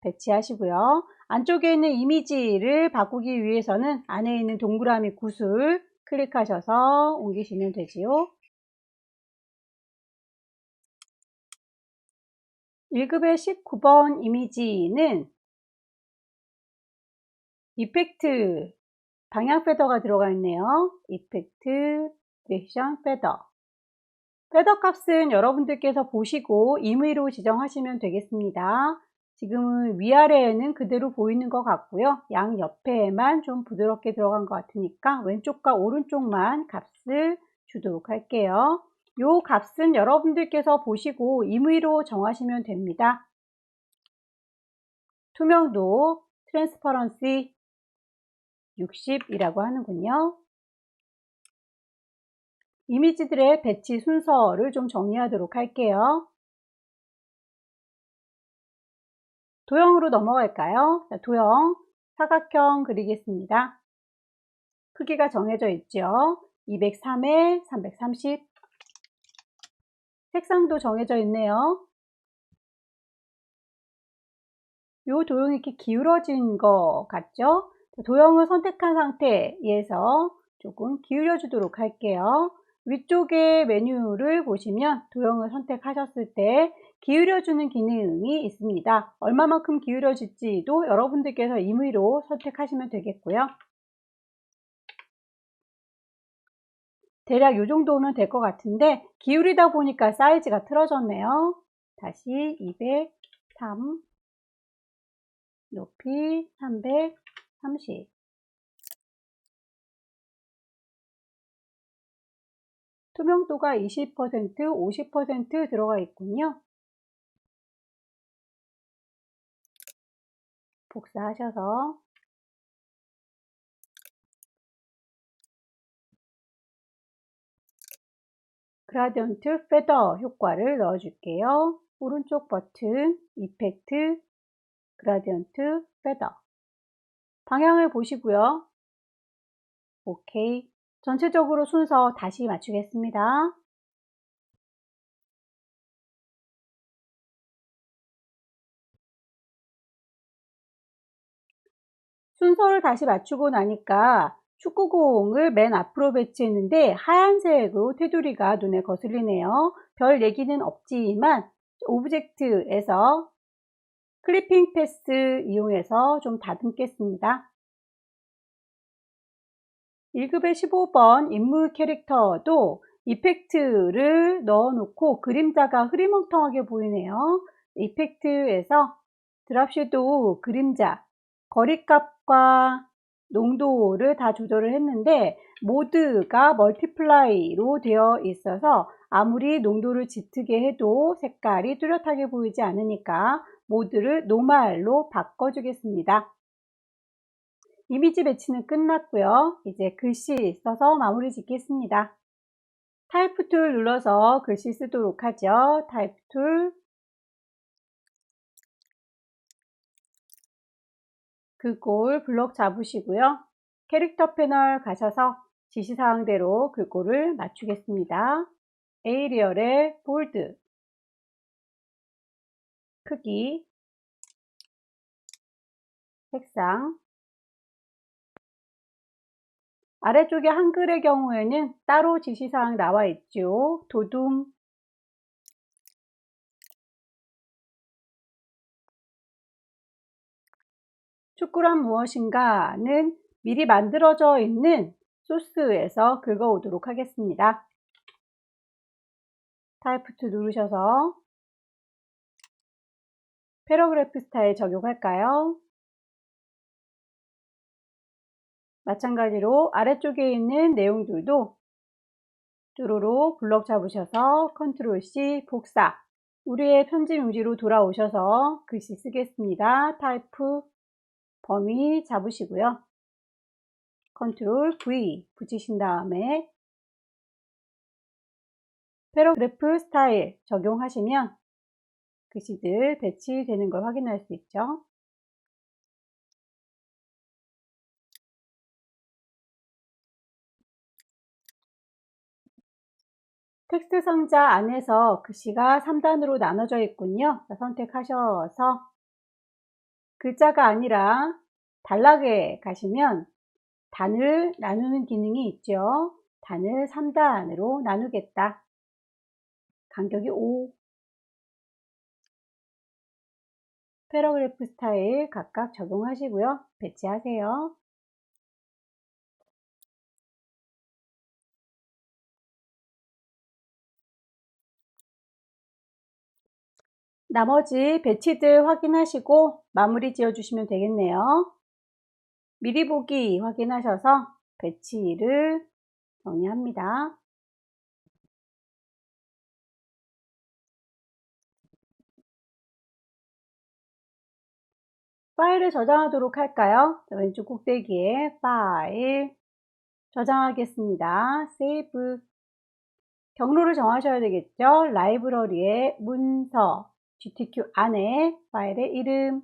배치하시고요. 안쪽에 있는 이미지를 바꾸기 위해서는 안에 있는 동그라미 구슬 클릭하셔서 옮기시면 되지요. 1급의 19번 이미지는 이펙트 방향 패더가 들어가 있네요. 이펙트 디렉션 패더 패더 값은 여러분들께서 보시고 임의로 지정하시면 되겠습니다. 지금은 위아래에는 그대로 보이는 것 같고요. 양 옆에만 좀 부드럽게 들어간 것 같으니까 왼쪽과 오른쪽만 값을 주도록 할게요. 요 값은 여러분들께서 보시고 임의로 정하시면 됩니다. 투명도 트랜스퍼런시 60이라고 하는군요. 이미지들의 배치 순서를 좀 정리하도록 할게요. 도형으로 넘어갈까요? 자, 도형 사각형 그리겠습니다. 크기가 정해져 있죠. 203에 330 색상도 정해져 있네요. 이 도형이 이렇게 기울어진 것 같죠? 도형을 선택한 상태에서 조금 기울여 주도록 할게요. 위쪽에 메뉴를 보시면 도형을 선택하셨을 때 기울여주는 기능이 있습니다. 얼마만큼 기울여질지도 여러분들께서 임의로 선택하시면 되겠고요. 대략 이 정도면 될 것 같은데 기울이다 보니까 사이즈가 틀어졌네요. 다시 203 높이 330 투명도가 20%, 50% 들어가 있군요. 복사하셔서 그라디언트 패더 효과를 넣어줄게요. 오른쪽 버튼 이펙트 그라디언트 패더 방향을 보시고요. 오케이. 전체적으로 순서 다시 맞추겠습니다. 순서를 다시 맞추고 나니까 축구공을 맨 앞으로 배치했는데 하얀색으로 테두리가 눈에 거슬리네요. 별 얘기는 없지만 오브젝트에서 클리핑 패스 이용해서 좀 다듬겠습니다. 1급의 15번 인물 캐릭터도 이펙트를 넣어 놓고 그림자가 흐리멍텅하게 보이네요. 이펙트에서 드랍 섀도우 그림자 거리값과 농도를 다 조절을 했는데 모드가 멀티플라이로 되어 있어서 아무리 농도를 짙게 해도 색깔이 뚜렷하게 보이지 않으니까 모드를 노멀로 바꿔주겠습니다. 이미지 배치는 끝났고요. 이제 글씨 써서 마무리 짓겠습니다. 타입 툴 눌러서 글씨 쓰도록 하죠. 타입 툴, 글꼴 블럭 잡으시고요. 캐릭터 패널 가셔서 지시사항대로 글꼴을 맞추겠습니다. 에이리얼의 볼드, 크기, 색상. 아래쪽에 한글의 경우에는 따로 지시사항 나와 있죠. 도둠, 축구란 무엇인가는 미리 만들어져 있는 소스에서 긁어오도록 하겠습니다. 타입 2 누르셔서 패러그래프 스타일 적용할까요? 마찬가지로 아래쪽에 있는 내용들도 쭈루루 블럭 잡으셔서 컨트롤 C 복사, 우리의 편집 용지로 돌아오셔서 글씨 쓰겠습니다. 타입 범위 잡으시고요. 컨트롤 V 붙이신 다음에 패러그래프 스타일 적용하시면 글씨들 배치되는 걸 확인할 수 있죠. 텍스트 상자 안에서 글씨가 3단으로 나눠져 있군요. 선택하셔서 글자가 아니라 단락에 가시면 단을 나누는 기능이 있죠. 단을 3단으로 나누겠다. 간격이 5. 패러그래프 스타일 각각 적용하시고요. 배치하세요. 나머지 배치들 확인하시고 마무리 지어주시면 되겠네요. 미리 보기 확인하셔서 배치를 정리합니다. 파일을 저장하도록 할까요? 왼쪽 꼭대기에 파일 저장하겠습니다. 세이브. 경로를 정하셔야 되겠죠? 라이브러리의 문서, GTQ 안에 파일의 이름.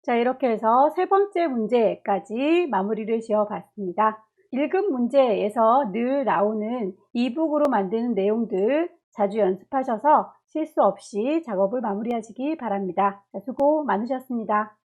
자, 이렇게 해서 세 번째 문제까지 마무리를 지어 봤습니다. 1급 문제에서 늘 나오는 이북으로 만드는 내용들 자주 연습하셔서 실수 없이 작업을 마무리하시기 바랍니다. 수고 많으셨습니다.